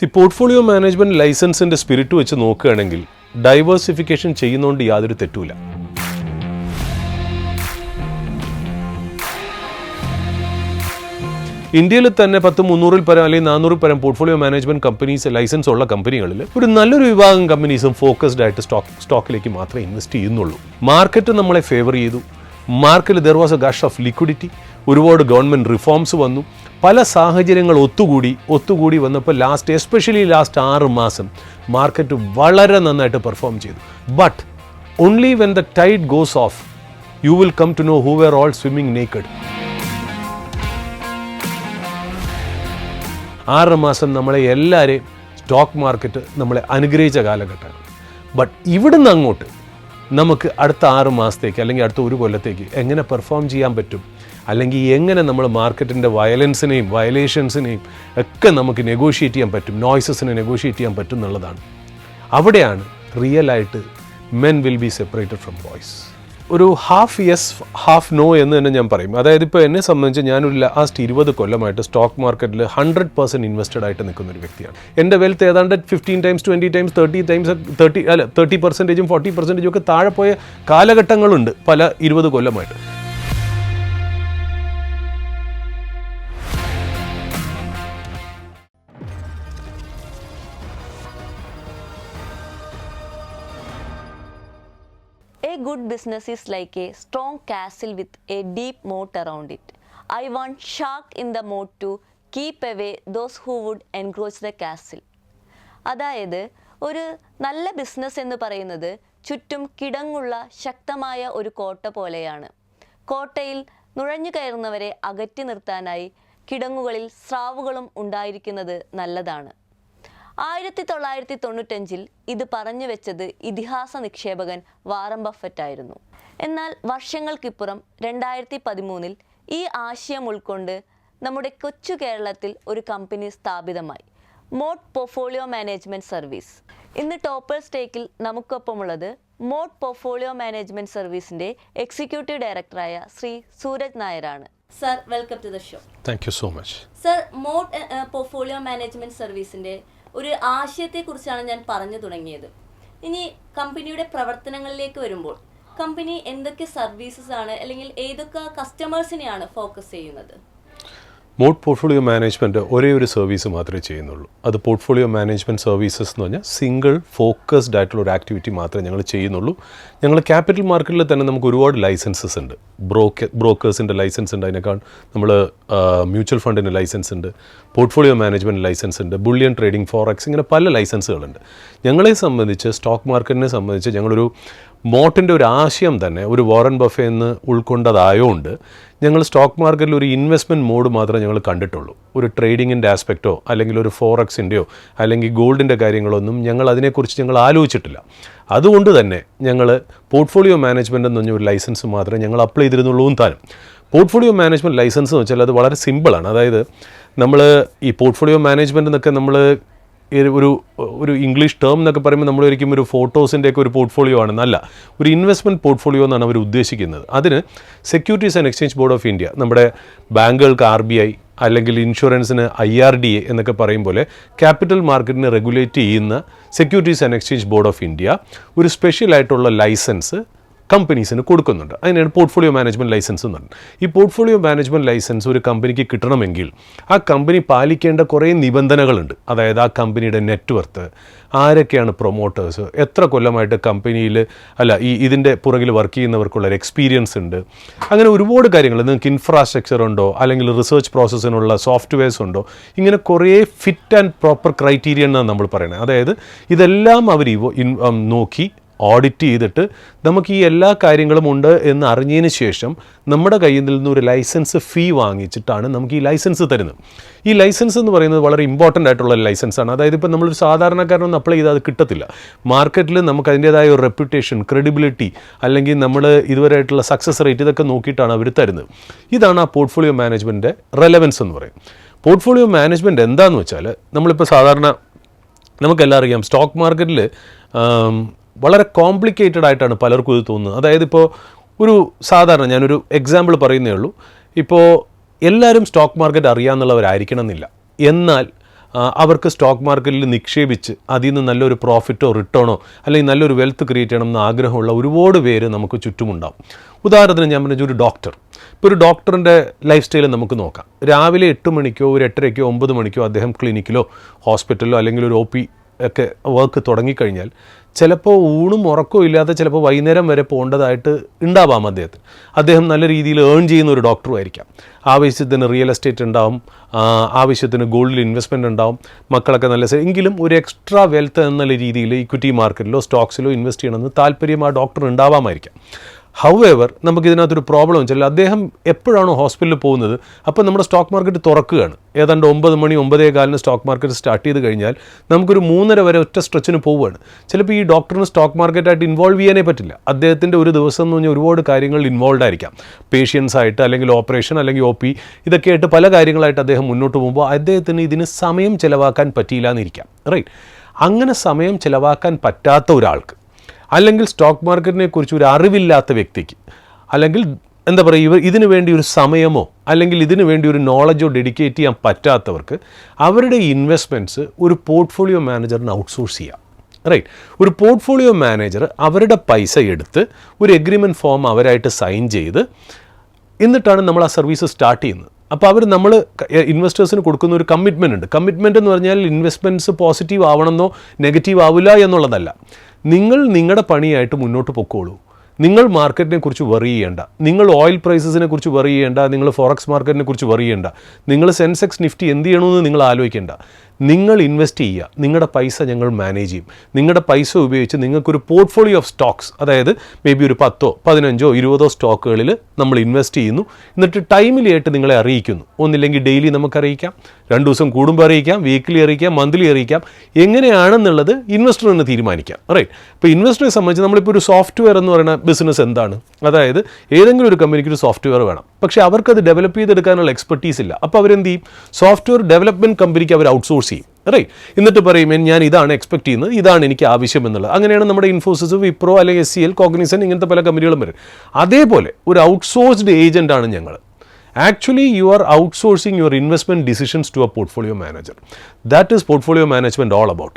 Portfolio management ലൈസൻസിന്റെ spirit വെച്ച് നോക്കുകയാണെങ്കിൽ diversification ചെയ്യുന്നതുകൊണ്ട് യാതൊരു തെറ്റുമില്ല. ഇന്ത്യയിൽ തന്നെ 300-ൽ പരം അല്ലെങ്കിൽ 400-ൽ പരം പോർട്ട്ഫോളിയോ മാനേജ്മെന്റ് കമ്പനീസ് ലൈസൻസ് ഉള്ള കമ്പനികളിൽ ഒരു നല്ലൊരു വിഭാഗം കമ്പനീസും ഫോക്കസ്ഡ് ആയിട്ട് സ്റ്റോക്കിലേക്ക് മാത്രമേ ഇൻവെസ്റ്റ് ചെയ്യുന്നുള്ളൂ. മാർക്കറ്റ് നമ്മളെ ഫേവർ ചെയ്തു. മാർക്കറ്റിൽ there was a gush of liquidity. ഒരുപാട് ഗവൺമെൻറ് റിഫോംസ് വന്നു. പല സാഹചര്യങ്ങൾ ഒത്തുകൂടി വന്നപ്പോൾ എസ്പെഷ്യലി ലാസ്റ്റ് 6 മാസം മാർക്കറ്റ് വളരെ നന്നായിട്ട് പെർഫോം ചെയ്തു. But only when the tide goes off you will come to know who were all swimming naked. 6 മാസം നമ്മളെ എല്ലാവരെയും സ്റ്റോക്ക് മാർക്കറ്റ് നമ്മളെ അനുഗ്രഹിച്ച കാലഘട്ടമാണ്. ബട്ട് ഇവിടുന്ന് അങ്ങോട്ട് നമുക്ക് അടുത്ത 6 മാസത്തേക്ക് അല്ലെങ്കിൽ അടുത്ത 1 കൊല്ലത്തേക്ക് എങ്ങനെ പെർഫോം ചെയ്യാൻ പറ്റും, അല്ലെങ്കിൽ എങ്ങനെ നമ്മൾ മാർക്കറ്റിൻ്റെ വയലൻസിനെയും വയലേഷൻസിനെയും ഒക്കെ നമുക്ക് നെഗോഷിയേറ്റ് ചെയ്യാൻ പറ്റും, നോയ്സസിനെ നെഗോഷിയേറ്റ് ചെയ്യാൻ പറ്റും എന്നുള്ളതാണ്. അവിടെയാണ് റിയലായിട്ട് men will be separated from boys. ഒരു ഹാഫ് യെസ് ഹാഫ് നോ എന്ന് തന്നെ ഞാൻ പറയും. അതായത് ഇപ്പോൾ എന്നെ സംബന്ധിച്ച് ഞാനൊരു ലാസ്റ്റ് 20 കൊല്ലമായിട്ട് സ്റ്റോക്ക് മാർക്കറ്റിൽ 100% ഇൻവെസ്റ്റഡ് ആയിട്ട് നിൽക്കുന്ന ഒരു വ്യക്തിയാണ്. എൻ്റെ വെൽത്ത് ഏതാണ്ട് 15 ടൈംസ് 20 ടൈംസ് 30%-ഉം 40%-ഉം ഒക്കെ താഴെ പോയ കാലഘട്ടങ്ങളുണ്ട് പല 20 കൊല്ലമായിട്ട്. A good business is like a strong castle with a deep moat around it. I want shark in the moat to keep away those who would encroach the castle. അതായത് ഒരു നല്ല business എന്ന് പറയുന്നത് ചുറ്റും കിടങ്ങുള്ള ശക്തമായ ഒരു കോട്ട പോലെയാണ്. കോട്ടയിൽ നുഴഞ്ഞു കയറുന്നവരെ അകറ്റി നിർത്താനായി കിടങ്ങുകളിൽ സ്രാവുകളും ഉണ്ടായിരിക്കുന്നത് നല്ലതാണ്. 1995-ൽ ഇത് പറഞ്ഞു വെച്ചത് ഇതിഹാസ നിക്ഷേപകൻ വാറൻ ബഫറ്റ് ആയിരുന്നു. എന്നാൽ വർഷങ്ങൾക്കിപ്പുറം 2013-ൽ ഈ ആശയം ഉൾക്കൊണ്ട് നമ്മുടെ കൊച്ചു കേരളത്തിൽ ഒരു കമ്പനി സ്ഥാപിതമായി, മോട്ട് പോർട്ട്ഫോളിയോ മാനേജ്മെന്റ് സർവീസ്. ഇന്ന് ടോപ്പർ സ്റ്റേക്കിൽ നമുക്കൊപ്പമുള്ളത് മോട്ട് പോർട്ട്ഫോളിയോ മാനേജ്മെന്റ് സർവീസിന്റെ എക്സിക്യൂട്ടീവ് ഡയറക്ടറായ ശ്രീ സൂരജ് നായരാണ്. Sir, welcome to the show. Thank you so much. Sir, Moat portfolio management സർവീസിന്റെ ഒരു ആശയത്തെക്കുറിച്ചാണ് ഞാൻ പറഞ്ഞു തുടങ്ങിയത്. ഇനി കമ്പനിയുടെ പ്രവർത്തനങ്ങളിലേക്ക് വരുമ്പോൾ കമ്പനി എന്തൊക്കെ സർവീസസ് ആണ് അല്ലെങ്കിൽ ഏതൊക്കെ കസ്റ്റമേഴ്സിനെയാണ് ഫോക്കസ് ചെയ്യുന്നത്? മോട്ട് പോർട്ട്ഫോളിയോ മാനേജ്മെൻറ്റ് ഒരേ ഒരു സർവീസ് മാത്രമേ ചെയ്യുന്നുള്ളൂ. അത് പോർട്ട്ഫോളിയോ മാനേജ്മെൻറ്റ് സർവീസസ് എന്ന് പറഞ്ഞാൽ സിംഗിൾ ഫോക്കസ്ഡ് ആയിട്ടുള്ള ഒരു ആക്ടിവിറ്റി മാത്രമേ ഞങ്ങൾ ചെയ്യുന്നുള്ളൂ. ഞങ്ങൾ ക്യാപിറ്റൽ മാർക്കറ്റിൽ തന്നെ നമുക്ക് ഒരുപാട് ലൈസൻസസ് ഉണ്ട്. ബ്രോക്കേഴ്സിൻ്റെ ലൈസൻസ് ഉണ്ട്, അതിനേക്കാൾ നമ്മൾ മ്യൂച്വൽ ഫണ്ടിൻ്റെ ലൈസൻസ് ഉണ്ട്, പോർട്ട്ഫോളിയോ മാനേജ്മെൻറ്റ് ലൈസൻസ് ഉണ്ട്, ബുള്ളിയൻ ട്രേഡിംഗ്, ഫോറക്സ്, ഇങ്ങനെ പല ലൈസൻസുകളുണ്ട്. ഞങ്ങളെ സംബന്ധിച്ച് സ്റ്റോക്ക് മാർക്കറ്റിനെ സംബന്ധിച്ച് ഞങ്ങളൊരു മോട്ടിൻ്റെ ഒരു ആശയം തന്നെ ഒരു വാറൻ ബഫേ എന്ന് ഉൾക്കൊണ്ടതായതുകൊണ്ട് ഞങ്ങൾ സ്റ്റോക്ക് മാർക്കറ്റിൽ ഒരു ഇൻവെസ്റ്റ്മെൻറ്റ് മോഡ് മാത്രമേ ഞങ്ങൾ കണ്ടിട്ടുള്ളൂ. ഒരു ട്രേഡിങ്ങിൻ്റെ ആസ്പെക്റ്റോ അല്ലെങ്കിൽ ഒരു ഫോറക്സിൻ്റെയോ അല്ലെങ്കിൽ ഗോൾഡിൻ്റെ കാര്യങ്ങളൊന്നും ഞങ്ങൾ അതിനെക്കുറിച്ച് ഞങ്ങൾ ആലോചിച്ചിട്ടില്ല. അതുകൊണ്ട് തന്നെ ഞങ്ങൾ പോർട്ട്ഫോളിയോ മാനേജ്മെൻറ്റ് എന്ന് പറഞ്ഞ ഒരു ലൈസൻസ് മാത്രമേ ഞങ്ങൾ അപ്ലൈ ചെയ്തിരുന്നുള്ളൂ താനും. പോർട്ട്ഫോളിയോ മാനേജ്മെൻറ്റ് ലൈസൻസ് എന്ന് വെച്ചാൽ അത് വളരെ സിമ്പിളാണ്. അതായത് നമ്മൾ ഈ പോർട്ട്ഫോളിയോ മാനേജ്മെൻറ്റ് എന്നൊക്കെ നമ്മൾ ഒരു ഇംഗ്ലീഷ് ടേം എന്നൊക്കെ പറയുമ്പോൾ നമ്മൾ ഒരിക്കലും ഒരു ഫോട്ടോസിൻ്റെയൊക്കെ ഒരു പോർട്ട്ഫോളിയോ ആണെന്നല്ല, ഒരു ഇൻവെസ്റ്റ്മെൻറ്റ് പോർട്ട്ഫോളിയോ എന്നാണ് അവർ ഉദ്ദേശിക്കുന്നത്. അതിന് securities and exchange board of India, നമ്മുടെ ബാങ്കുകൾക്ക് RBI അല്ലെങ്കിൽ ഇൻഷുറൻസിന് IRDA എന്നൊക്കെ പറയും പോലെ ക്യാപിറ്റൽ മാർക്കറ്റിനെ റെഗുലേറ്റ് ചെയ്യുന്ന securities and exchange board of India ഒരു സ്പെഷ്യലായിട്ടുള്ള ലൈസൻസ് കമ്പനീസിന് കൊടുക്കുന്നുണ്ട്. അതിനാണ് പോർട്ട്ഫോളിയോ മാനേജ്മെൻറ്റ് ലൈസൻസ് എന്ന് പറയുന്നത്. ഈ പോർട്ട്ഫോളിയോ മാനേജ്മെൻറ്റ് ലൈസൻസ് ഒരു കമ്പനിക്ക് കിട്ടണമെങ്കിൽ ആ കമ്പനി പാലിക്കേണ്ട കുറേ നിബന്ധനകളുണ്ട്. അതായത് ആ കമ്പനിയുടെ നെറ്റ്വർത്ത്, ആരൊക്കെയാണ് പ്രൊമോട്ടേഴ്സ്, എത്ര കൊല്ലമായിട്ട് കമ്പനിയിൽ ഇതിൻ്റെ പുറകിൽ വർക്ക് ചെയ്യുന്നവർക്കുള്ള ഒരു എക്സ്പീരിയൻസ് ഉണ്ട്, അങ്ങനെ ഒരുപാട് കാര്യങ്ങൾ. നിങ്ങൾക്ക് ഇൻഫ്രാസ്ട്രക്ചർ ഉണ്ടോ, അല്ലെങ്കിൽ റിസർച്ച് പ്രോസസ്സിനുള്ള സോഫ്റ്റ്വെയർസ് ഉണ്ടോ, ഇങ്ങനെ കുറേ ഫിറ്റ് ആൻഡ് പ്രോപ്പർ ക്രൈറ്റീരിയ എന്നാണ് നമ്മൾ പറയുന്നത്. അതായത് ഇതെല്ലാം അവർ നോക്കി ഓഡിറ്റ് ചെയ്തിട്ട് നമുക്ക് ഈ എല്ലാ കാര്യങ്ങളും ഉണ്ട് എന്ന് അറിഞ്ഞതിന് ശേഷം നമ്മുടെ കയ്യിൽ നിന്ന് ഒരു ലൈസൻസ് ഫീ വാങ്ങിച്ചിട്ടാണ് നമുക്ക് ഈ ലൈസൻസ് തരുന്നത്. ഈ ലൈസൻസ് എന്ന് പറയുന്നത് വളരെ ഇമ്പോർട്ടൻ്റ് ആയിട്ടുള്ള ലൈസൻസാണ്. അതായത് ഇപ്പോൾ നമ്മളൊരു സാധാരണക്കാരനൊന്നും അപ്ലൈ ചെയ്താൽ അത് കിട്ടത്തില്ല. മാർക്കറ്റിൽ നമുക്ക് അതിൻ്റേതായ ഒരു റെപ്യൂട്ടേഷൻ, ക്രെഡിബിലിറ്റി, അല്ലെങ്കിൽ നമ്മൾ ഇതുവരെയായിട്ടുള്ള സക്സസ് റേറ്റ്, ഇതൊക്കെ നോക്കിയിട്ടാണ് അവർ തരുന്നത്. ഇതാണ് ആ പോർട്ട്ഫോളിയോ മാനേജ്മെൻറ്റിൻ്റെ റെലവൻസ് എന്ന് പറയും. പോർട്ട്ഫോളിയോ മാനേജ്മെൻറ്റ് എന്താണെന്ന് വെച്ചാൽ നമ്മളിപ്പോൾ സാധാരണ നമുക്കെല്ലാം അറിയാം, സ്റ്റോക്ക് മാർക്കറ്റിൽ വളരെ കോംപ്ലിക്കേറ്റഡ് ആയിട്ടാണ് പലർക്കും ഇത് തോന്നുന്നത്. അതായത് ഇപ്പോൾ ഒരു സാധാരണ ഞാനൊരു എക്സാമ്പിൾ പറയുന്നേ ഉള്ളൂ. ഇപ്പോൾ എല്ലാവരും സ്റ്റോക്ക് മാർക്കറ്റ് അറിയാമെന്നുള്ളവരായിരിക്കണം എന്നില്ല. എന്നാൽ അവർക്ക് സ്റ്റോക്ക് മാർക്കറ്റിൽ നിക്ഷേപിച്ച് അതിൽ നിന്ന് നല്ലൊരു പ്രോഫിറ്റോ റിട്ടേണോ അല്ലെങ്കിൽ നല്ലൊരു വെൽത്ത് ക്രിയേറ്റ് ചെയ്യണമെന്ന് ആഗ്രഹമുള്ള ഒരുപാട് പേര് നമുക്ക് ചുറ്റുമുണ്ടാവും. ഉദാഹരണത്തിന് ഞാൻ പറഞ്ഞ ഒരു ഡോക്ടർ, ഇപ്പോൾ ഒരു ഡോക്ടറിൻ്റെ ലൈഫ് സ്റ്റൈൽ നമുക്ക് നോക്കാം. രാവിലെ 8 മണിക്കോ ഒരു 8:30-ക്കോ 9 മണിക്കോ അദ്ദേഹം ക്ലിനിക്കിലോ ഹോസ്പിറ്റലിലോ അല്ലെങ്കിൽ ഒരു OP ഒക്കെ വർക്ക് തുടങ്ങിക്കഴിഞ്ഞാൽ ചിലപ്പോൾ ഊണും ഉറക്കവും ഇല്ലാതെ ചിലപ്പോൾ വൈകുന്നേരം വരെ പോകേണ്ടതായിട്ട് ഉണ്ടാവാം അദ്ദേഹത്തിന്. അദ്ദേഹം നല്ല രീതിയിൽ ഏൺ ചെയ്യുന്ന ഒരു ഡോക്ടറും ആയിരിക്കാം. ആവശ്യത്തിന് റിയൽ എസ്റ്റേറ്റ് ഉണ്ടാവും, ആവശ്യത്തിന് ഗോൾഡിൽ ഇൻവെസ്റ്റ്മെൻറ്റ് ഉണ്ടാവും, മക്കളൊക്കെ നല്ല എങ്കിലും ഒരു എക്സ്ട്രാ വെൽത്ത് എന്നുള്ള രീതിയിൽ ഇക്വിറ്റി മാർക്കറ്റിലോ സ്റ്റോക്സിലോ ഇൻവെസ്റ്റ് ചെയ്യണമെന്ന് താല്പര്യം ആ ഡോക്ടർ ഉണ്ടാവാമായിരിക്കാം. ഹൗഎവർ നമുക്കിതിനകത്തൊരു പ്രോബ്ലം വെച്ചാൽ അദ്ദേഹം എപ്പോഴാണോ ഹോസ്പിറ്റലിൽ പോകുന്നത് അപ്പോൾ നമ്മുടെ സ്റ്റോക്ക് മാർക്കറ്റ് തുറക്കുകയാണ്. ഏതാണ്ട് 9 മണി 9:15 സ്റ്റോക്ക് മാർക്കറ്റ് സ്റ്റാർട്ട് ചെയ്ത് കഴിഞ്ഞാൽ നമുക്കൊരു 3:30 വരെ ഒറ്റ സ്ട്രെച്ചിന് പോവുകയാണ്. ചിലപ്പോൾ ഈ ഡോക്ടറിന് സ്റ്റോക്ക് മാർക്കറ്റായിട്ട് ഇൻവോൾവ് ചെയ്യാനേ പറ്റില്ല. അദ്ദേഹത്തിൻ്റെ ഒരു ദിവസം എന്ന് പറഞ്ഞാൽ ഒരുപാട് കാര്യങ്ങൾ ഇൻവോൾവ് ആയിരിക്കാം. പേഷ്യൻസ് ആയിട്ട് അല്ലെങ്കിൽ ഓപ്പറേഷൻ അല്ലെങ്കിൽ OP ഇതൊക്കെ ആയിട്ട് പല കാര്യങ്ങളായിട്ട് അദ്ദേഹം മുന്നോട്ട് പോകുമ്പോൾ അദ്ദേഹത്തിന് ഇതിന് സമയം ചിലവാക്കാൻ പറ്റിയില്ല എന്നിരിക്കാം. റൈറ്റ്, അങ്ങനെ സമയം ചിലവാക്കാൻ പറ്റാത്ത ഒരാൾക്ക് അല്ലെങ്കിൽ സ്റ്റോക്ക് മാർക്കറ്റിനെ കുറിച്ച് ഒരു അറിവില്ലാത്ത വ്യക്തിക്ക് അല്ലെങ്കിൽ എന്താ പറയുക ഇതിനു വേണ്ടി ഒരു സമയമോ അല്ലെങ്കിൽ ഇതിനു വേണ്ടി ഒരു നോളജോ ഡെഡിക്കേറ്റ് ചെയ്യാൻ പറ്റാത്തവർക്ക് അവരുടെ ഇൻവെസ്റ്റ്മെൻറ്റ്സ് ഒരു പോർട്ട്ഫോളിയോ മാനേജറിന് ഔട്ട്സോഴ്സ് ചെയ്യാം. റൈറ്റ്, ഒരു പോർട്ട്ഫോളിയോ മാനേജർ അവരുടെ പൈസ എടുത്ത് ഒരു എഗ്രിമെൻറ്റ് ഫോം അവരായിട്ട് സൈൻ ചെയ്ത് എന്നിട്ടാണ് നമ്മൾ ആ സർവീസ് സ്റ്റാർട്ട് ചെയ്യുന്നത്. അപ്പോൾ നമ്മൾ ഇൻവെസ്റ്റേഴ്സിന് കൊടുക്കുന്ന ഒരു കമ്മിറ്റ്മെൻ്റ് ഉണ്ട്. കമ്മിറ്റ്മെൻ്റ് എന്ന് പറഞ്ഞാൽ ഇൻവെസ്റ്റ്മെൻറ്റ്സ് പോസിറ്റീവ് ആവണമെന്നോ നെഗറ്റീവ് ആവില്ല എന്നുള്ളതല്ല. നിങ്ങൾ നിങ്ങളുടെ പണിയായിട്ട് മുന്നോട്ട് പൊക്കോളൂ. നിങ്ങൾ മാർക്കറ്റിനെ കുറിച്ച് വറി ചെയ്യേണ്ട, നിങ്ങൾ ഓയിൽ പ്രൈസസിനെ കുറിച്ച് വറി ചെയ്യേണ്ട, നിങ്ങൾ ഫോറക്സ് മാർക്കറ്റിനെ കുറിച്ച് വറി ചെയ്യേണ്ട, നിങ്ങൾ സെൻസെക്സ് നിഫ്റ്റി എന്ത് ചെയ്യണമെന്ന് നിങ്ങൾ ആലോചിക്കേണ്ട. നിങ്ങൾ ഇൻവെസ്റ്റ് ചെയ്യുക, നിങ്ങളുടെ പൈസ ഞങ്ങൾ മാനേജ് ചെയ്യും. നിങ്ങളുടെ പൈസ ഉപയോഗിച്ച് നിങ്ങൾക്കൊരു പോർട്ട്ഫോളിയോ ഓഫ് സ്റ്റോക്സ്, അതായത് മേ ബി ഒരു 10, 15, 20 സ്റ്റോക്കുകളിൽ നമ്മൾ ഇൻവെസ്റ്റ് ചെയ്യുന്നു. എന്നിട്ട് ടൈമിലായിട്ട് നിങ്ങളെ അറിയിക്കുന്നു. ഒന്നില്ലെങ്കിൽ ഡെയിലി നമുക്ക് അറിയിക്കാം, 2 ദിവസം കൂടുമ്പോൾ അറിയിക്കാം, വീക്ക്ലി അറിയിക്കാം, മന്ത്ലി അറിയിക്കാം. എങ്ങനെയാണെന്നുള്ളത് ഇൻവെസ്റ്ററിന് തീരുമാനിക്കാം. റൈറ്റ്, ഇപ്പോൾ ഇൻവെസ്റ്ററെ സംബന്ധിച്ച് നമ്മളിപ്പോൾ ഒരു സോഫ്റ്റ്വെയർ എന്ന് പറയുന്ന ബിസിനസ് എന്താണ്? അതായത് ഏതെങ്കിലും ഒരു കമ്പനിക്ക് ഒരു സോഫ്റ്റ്വെയർ വേണം, പക്ഷേ അവർക്കത് ഡെവലപ്പ് ചെയ്തെടുക്കാനുള്ള എക്സ്പെർട്ടീസ് ഇല്ല. അപ്പോൾ അവരെന്ത് ചെയ്യും? സോഫ്റ്റ്വെയർ ഡെവലപ്മെൻറ്റ് കമ്പനിക്ക് അവർ ഔട്ട്സോഴ്സ് ചെയ്യും. റൈറ്റ്, എന്നിട്ട് പറയും ഞാൻ ഇതാണ് എക്സ്പെക്ട് ചെയ്യുന്നത്, ഇതാണ് എനിക്ക് ആവശ്യം എന്നുള്ളത്. അങ്ങനെയാണ് നമ്മുടെ ഇൻഫോസിസ്, വിപ്രോ അല്ലെങ്കിൽ SCL, കോഗ്നിസൻ ഇങ്ങനത്തെ പല കമ്പനികളും വരും. അതേപോലെ ഒരു ഔട്ട്സോഴ്സ്ഡ് ഏജൻ്റാണ് ഞങ്ങൾ. Actually, you are outsourcing your investment decisions to a portfolio manager. That is portfolio management all about.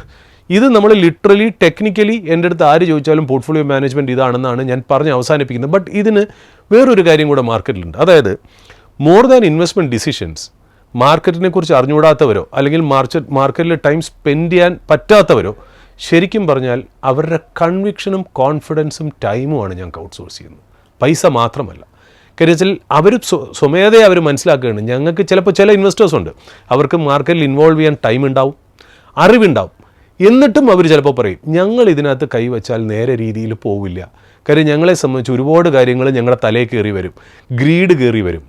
ഇത് നമ്മൾ ലിറ്ററലി ടെക്നിക്കലി എൻ്റെ അടുത്ത് ആര് ചോദിച്ചാലും പോർട്ട്ഫോളിയോ മാനേജ്മെൻറ്റ് ഇതാണെന്നാണ് ഞാൻ പറഞ്ഞ് അവസാനിപ്പിക്കുന്നത്. ബട്ട് ഇതിന് വേറൊരു കാര്യം കൂടെ മാർക്കറ്റിലുണ്ട്. അതായത് മോർ ദാൻ ഇൻവെസ്റ്റ്മെൻറ്റ് ഡിസിഷൻസ് മാർക്കറ്റിനെ കുറിച്ച് അറിഞ്ഞുകൂടാത്തവരോ അല്ലെങ്കിൽ മാർക്കറ്റിൽ ടൈം സ്പെൻഡ് ചെയ്യാൻ പറ്റാത്തവരോ ശരിക്കും പറഞ്ഞാൽ അവരുടെ കൺവിക്ഷനും കോൺഫിഡൻസും ടൈമുമാണ് ഞങ്ങൾക്ക് ഔട്ട്സോഴ്സ് ചെയ്യുന്നത്, പൈസ മാത്രമല്ല. കാര്യം വെച്ചാൽ അവർ സ്വമേധയെ അവർ മനസ്സിലാക്കുകയാണ്. ഞങ്ങൾക്ക് ചിലപ്പോൾ ചില ഇൻവെസ്റ്റേഴ്സ് ഉണ്ട്, അവർക്ക് മാർക്കറ്റിൽ ഇൻവോൾവ് ചെയ്യാൻ ടൈം ഉണ്ടാവും, അറിവുണ്ടാവും, എന്നിട്ടും അവർ ചിലപ്പോൾ പറയും ഞങ്ങൾ ഇതിനകത്ത് കൈവച്ചാൽ നേരെ രീതിയിൽ പോവില്ല. കാര്യം ഞങ്ങളെ സംബന്ധിച്ച് ഒരുപാട് കാര്യങ്ങൾ ഞങ്ങളുടെ തലയിൽ കയറി വരും, ഗ്രീഡ് കയറി വരും,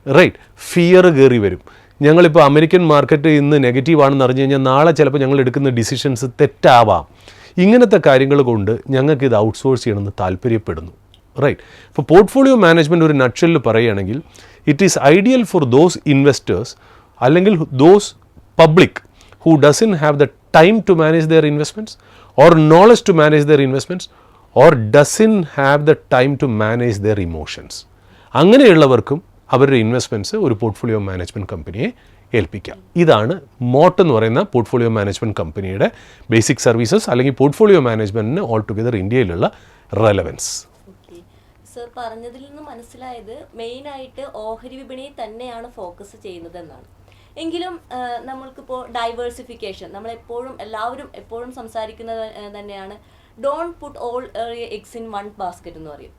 റൈറ്റ്, ഫിയർ കയറി വരും. ഞങ്ങളിപ്പോൾ അമേരിക്കൻ മാർക്കറ്റ് ഇന്ന് നെഗറ്റീവാണെന്ന് അറിഞ്ഞു കഴിഞ്ഞാൽ നാളെ ചിലപ്പോൾ ഞങ്ങൾ എടുക്കുന്ന ഡിസിഷൻസ് തെറ്റാവാം. ഇങ്ങനത്തെ കാര്യങ്ങൾ കൊണ്ട് ഞങ്ങൾക്ക് ഇത് ഔട്ട്സോഴ്സ് ചെയ്യണമെന്ന് താല്പര്യപ്പെടുന്നു. റൈറ്റ്, ഇപ്പോൾ പോർട്ട്ഫോളിയോ മാനേജ്മെൻറ്റ് ഒരു നട്ട്ഷെല്ലിൽ പറയുകയാണെങ്കിൽ it is ideal for those investors അല്ലെങ്കിൽ those public who doesn't have the time to manage their investments or knowledge to manage their investments or doesn't have the time to manage their emotions. അങ്ങനെയുള്ളവർക്കും അവരുടെ investments ഒരു portfolio management കമ്പനിയെ ഏൽപ്പിക്കാം. ഇതാണ് മോട്ട് എന്ന് പറയുന്ന portfolio management കമ്പനിയുടെ basic services അല്ലെങ്കിൽ portfolio മാനേജ്മെൻറ്റിന് all together ഇന്ത്യയിലുള്ള relevance. Sir പറഞ്ഞതിൽ നിന്ന് മനസ്സിലായത് മെയിനായിട്ട് ഓഹരി വിപണിയിൽ തന്നെയാണ് ഫോക്കസ് ചെയ്യുന്നതെന്നാണ്. എങ്കിലും നമ്മൾക്കിപ്പോൾ ഡൈവേഴ്സിഫിക്കേഷൻ നമ്മളെപ്പോഴും എല്ലാവരും എപ്പോഴും സംസാരിക്കുന്നത് തന്നെയാണ്, don't put all eggs in one basket എന്ന് പറയും.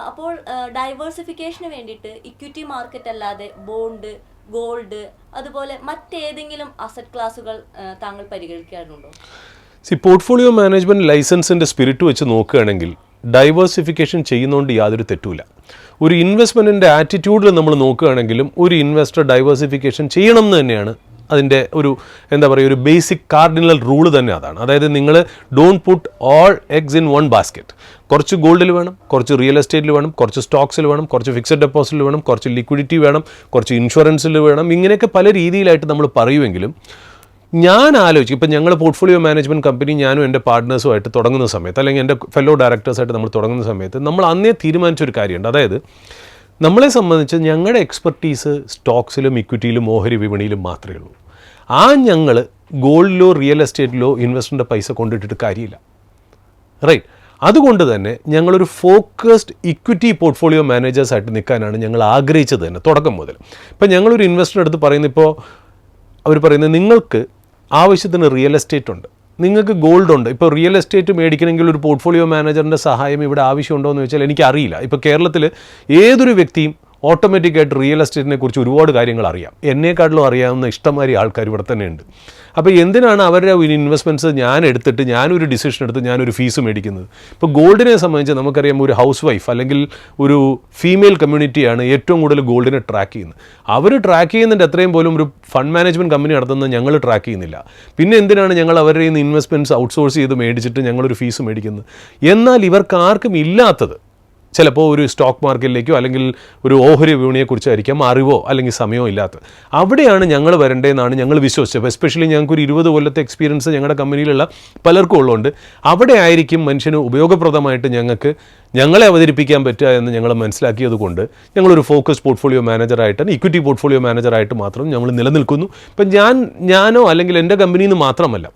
അപ്പോൾ ഡൈവേഴ്സിഫിക്കേഷന് വേണ്ടിയിട്ട് ഇക്വിറ്റി മാർക്കറ്റ് അല്ലാതെ ബോണ്ട്, ഗോൾഡ് അതുപോലെ മറ്റേതെങ്കിലും അസറ്റ് ക്ലാസുകൾ താങ്കൾ പരിഗണിക്കാറുണ്ടോ? പോർട്ട്ഫോളിയോ മാനേജ്മെൻറ്റ് ലൈസൻസിൻ്റെ സ്പിരിറ്റ് വെച്ച് നോക്കുകയാണെങ്കിൽ ഡൈവേഴ്സിഫിക്കേഷൻ ചെയ്യുന്നതുകൊണ്ട് യാതൊരു തെറ്റുമില്ല. ഒരു ഇൻവെസ്റ്റ്മെൻറ്റിൻ്റെ ആറ്റിറ്റ്യൂഡിൽ നമ്മൾ നോക്കുകയാണെങ്കിലും ഒരു ഇൻവെസ്റ്റർ ഡൈവേഴ്സിഫിക്കേഷൻ ചെയ്യണം എന്ന് തന്നെയാണ് അതിൻ്റെ ഒരു എന്താ പറയുക ഒരു ബേസിക് കാർഡിനൽ റൂള് തന്നെ അതാണ്. അതായത് നിങ്ങൾ don't put all eggs in one basket. കുറച്ച് ഗോൾഡിൽ വേണം, കുറച്ച് റിയൽ എസ്റ്റേറ്റിൽ വേണം, കുറച്ച് സ്റ്റോക്സിൽ വേണം, കുറച്ച് ഫിക്സഡ് ഡെപ്പോസിറ്റിൽ വേണം, കുറച്ച് ലിക്വിഡിറ്റി വേണം, കുറച്ച് ഇൻഷുറൻസിൽ വേണം. ഇങ്ങനെയൊക്കെ പല രീതിയിലായിട്ട് നമ്മൾ പറയുമെങ്കിലും ഞാൻ ആലോചിക്കും, ഇപ്പം ഞങ്ങൾ പോർട്ട്ഫോളിയോ മാനേജ്മെൻറ്റ് കമ്പനി ഞാനും എൻ്റെ പാർട്ട്നേഴ്സുമായിട്ട് തുടങ്ങുന്ന സമയത്ത് അല്ലെങ്കിൽ എൻ്റെ ഫെല്ലോ ഡയറക്ടേഴ്സായിട്ട് നമ്മൾ തുടങ്ങുന്ന സമയത്ത് നമ്മൾ അന്നേ തീരുമാനിച്ചൊരു കാര്യമുണ്ട്. അതായത് നമ്മളെ സംബന്ധിച്ച് ഞങ്ങളുടെ എക്സ്പെർട്ടീസ് സ്റ്റോക്സിലും ഇക്വിറ്റിയിലും ഓഹരി വിപണിയിലും മാത്രമേ ഉള്ളൂ. ഞങ്ങൾ ഗോൾഡിലോ റിയൽ എസ്റ്റേറ്റിലോ ഇൻവെസ്റ്ററിൻ്റെ പൈസ കൊണ്ടിട്ടിട്ട് കാര്യമില്ല. റൈറ്റ്. അതുകൊണ്ട് തന്നെ ഞങ്ങളൊരു ഫോക്കസ്ഡ് ഇക്വിറ്റി പോർട്ട്ഫോളിയോ മാനേജേഴ്സായിട്ട് നിൽക്കാനാണ് ഞങ്ങൾ ആഗ്രഹിച്ചത് തന്നെ തുടക്കം മുതൽ. ഇപ്പം ഞങ്ങളൊരു ഇൻവെസ്റ്ററുടെ അടുത്ത് പറയുന്നത്, ഇപ്പോൾ അവർ പറയുന്നത് നിങ്ങൾക്ക് ആവശ്യത്തിന് റിയൽ എസ്റ്റേറ്റ് ഉണ്ട്, നിങ്ങൾക്ക് ഗോൾഡ് ഉണ്ട്. ഇപ്പോൾ റിയൽ എസ്റ്റേറ്റ് മേടിക്കണമെങ്കിൽ ഒരു പോർട്ട്ഫോളിയോ മാനേജറിൻ്റെ സഹായം ഇവിടെ ആവശ്യമുണ്ടോ എന്ന് ചോദിച്ചാൽ എനിക്കറിയില്ല. ഇപ്പോൾ കേരളത്തിൽ ഏതൊരു വ്യക്തിയും ഓട്ടോമാറ്റിക്കായിട്ട് റിയൽ എസ്റ്റേറ്റിനെ കുറിച്ച് ഒരുപാട് കാര്യങ്ങൾ അറിയാം. എന്നെക്കാട്ടിലും അറിയാവുന്ന ഇഷ്ടംമാതിരി ആൾക്കാർ ഇവിടെ തന്നെ ഉണ്ട്. അപ്പോൾ എന്തിനാണ് അവരുടെ ഇൻവെസ്റ്റ്മെൻറ്റ്സ് ഞാൻ എടുത്തിട്ട് ഞാനൊരു ഡിസിഷൻ എടുത്ത് ഞാനൊരു ഫീസ് മേടിക്കുന്നത്? ഇപ്പോൾ ഗോൾഡിനെ സംബന്ധിച്ച് നമുക്കറിയാം, ഒരു ഹൗസ് വൈഫ് അല്ലെങ്കിൽ ഒരു ഫീമെയിൽ കമ്മ്യൂണിറ്റിയാണ് ഏറ്റവും കൂടുതൽ ഗോൾഡിനെ ട്രാക്ക് ചെയ്യുന്നത്. അവർ ട്രാക്ക് ചെയ്യുന്നതിൻ്റെ അത്രയും പോലും ഒരു ഫണ്ട് മാനേജ്മെൻറ്റ് കമ്പനി നടത്തുന്നത് ഞങ്ങൾ ട്രാക്ക് ചെയ്യുന്നില്ല. പിന്നെ എന്തിനാണ് ഞങ്ങൾ അവരുടെ നിന്ന് ഇൻവെസ്റ്റ്മെൻറ്റ്സ് ഔട്ട്സോഴ്സ് ചെയ്ത് മേടിച്ചിട്ട് ഞങ്ങളൊരു ഫീസ് മേടിക്കുന്നത്? എന്നാൽ ഇവർക്ക് ആർക്കും ഇല്ലാത്തത് ചിലപ്പോൾ ഒരു സ്റ്റോക്ക് മാർക്കറ്റിലേക്കോ അല്ലെങ്കിൽ ഒരു ഓഹരി വിപണിയെക്കുറിച്ചായിരിക്കാം അറിവോ അല്ലെങ്കിൽ സമയമോ ഇല്ലാത്തത്. അവിടെയാണ് ഞങ്ങൾ വരേണ്ടതെന്നാണ് ഞങ്ങൾ വിശ്വസിച്ചത്. എസ്പെഷ്യലി ഞങ്ങൾക്കൊരു 20 കൊല്ലത്തെ എക്സ്പീരിയൻസ് ഞങ്ങളുടെ കമ്പനിയിലുള്ള പലർക്കും ഉള്ളതുകൊണ്ട് അവിടെ ആയിരിക്കും മനുഷ്യന് ഉപയോഗപ്രദമായിട്ട് ഞങ്ങളെ അവതരിപ്പിക്കാൻ പറ്റുക എന്ന് ഞങ്ങൾ മനസ്സിലാക്കിയത് കൊണ്ട് ഞങ്ങളൊരു ഫോക്കസ് പോർട്ട്ഫോളിയോ മാനേജറായിട്ട്, ഇക്വിറ്റി പോർട്ട്ഫോളിയോ മാനേജറായിട്ട് മാത്രം ഞങ്ങൾ നിലനിൽക്കുന്നു. ഇപ്പം ഞാനോ അല്ലെങ്കിൽ എൻ്റെ കമ്പനിയിൽ നിന്ന് മാത്രമല്ല,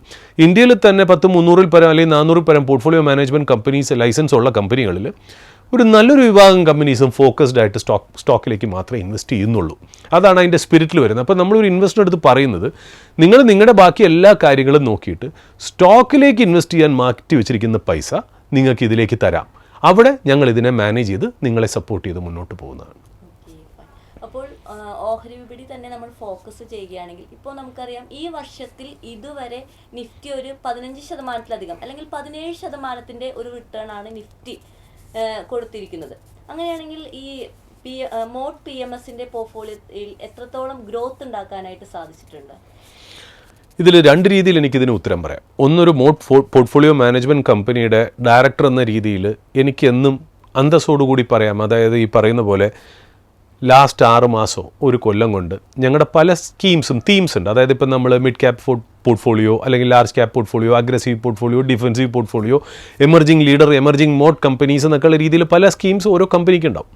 ഇന്ത്യയിൽ തന്നെ 300-ൽ പരം അല്ലെങ്കിൽ 400-ൽ പരം പോർട്ട്ഫോളിയോ മാനേജ്മെൻറ്റ് കമ്പനീസ് ലൈസൻസ് ഉള്ള കമ്പനികളിൽ ഒരു നല്ലൊരു വിഭാഗം കമ്പനീസും ഫോക്കസ്ഡ് ആയിട്ട് സ്റ്റോക്കിലേക്ക് മാത്രമേ ഇൻവെസ്റ്റ് ചെയ്യുന്നുള്ളൂ. അതാണ് അതിൻ്റെ സ്പിരിറ്റിൽ വരുന്നത്. അപ്പോൾ നമ്മളൊരു ഇൻവെസ്റ്റർ അടുത്ത് പറയുന്നത്, നിങ്ങൾ നിങ്ങളുടെ ബാക്കി എല്ലാ കാര്യങ്ങളും നോക്കിയിട്ട് സ്റ്റോക്കിലേക്ക് ഇൻവെസ്റ്റ് ചെയ്യാൻ മാറ്റി വെച്ചിരിക്കുന്ന പൈസ നിങ്ങൾക്ക് ഇതിലേക്ക് തരാം. അവിടെ ഞങ്ങൾ ഇതിനെ മാനേജ് ചെയ്ത് നിങ്ങളെ സപ്പോർട്ട് ചെയ്ത് മുന്നോട്ട് പോകുന്നതാണ്. അപ്പോൾ ഓഹരി വിപണി തന്നെ നമ്മൾ ഫോക്കസ് ചെയ്യുകയാണെങ്കിൽ ഇപ്പോൾ നമുക്കറിയാം, ഈ വർഷത്തിൽ ഇതുവരെ നിഫ്റ്റി ഒരു 15%-ലധികം അല്ലെങ്കിൽ 17% ഒരു റിട്ടേൺ ആണ് നിഫ്റ്റി കൊടുത്തിരിക്കുന്നത്. അങ്ങനെയാണെങ്കിൽ ഈ മോഡ് PMSന്റെ പോർട്ട്ഫോളിയോയിൽ എത്രത്തോളം ഗ്രോത്ത് ഉണ്ടാക്കാനായിട്ട് സാധിച്ചിട്ടുണ്ട്? ഇതിൽ 2 രീതിയിൽ എനിക്കിതിന് ഉത്തരം പറയാം. ഒന്നൊരു പോർട്ട്ഫോളിയോ മാനേജ്മെൻറ്റ് കമ്പനിയുടെ ഡയറക്ടർ എന്ന രീതിയിൽ എനിക്കെന്നും അന്തസ്സോടുകൂടി പറയാം. അതായത് ഈ പറയുന്ന പോലെ ലാസ്റ്റ് 6 മാസമോ ഒരു കൊല്ലം കൊണ്ട് ഞങ്ങളുടെ പല തീംസ് ഉണ്ട്. അതായത് ഇപ്പം നമ്മൾ മിഡ് ക്യാപ്പ് പോർട്ട്ഫോളിയോ അല്ലെങ്കിൽ large cap portfolio, aggressive portfolio, defensive portfolio, emerging leader, emerging mode companies എന്നൊക്കെയുള്ള രീതിയിൽ പല സ്കീംസ് ഓരോ കമ്പനിക്ക് ഉണ്ടാവും.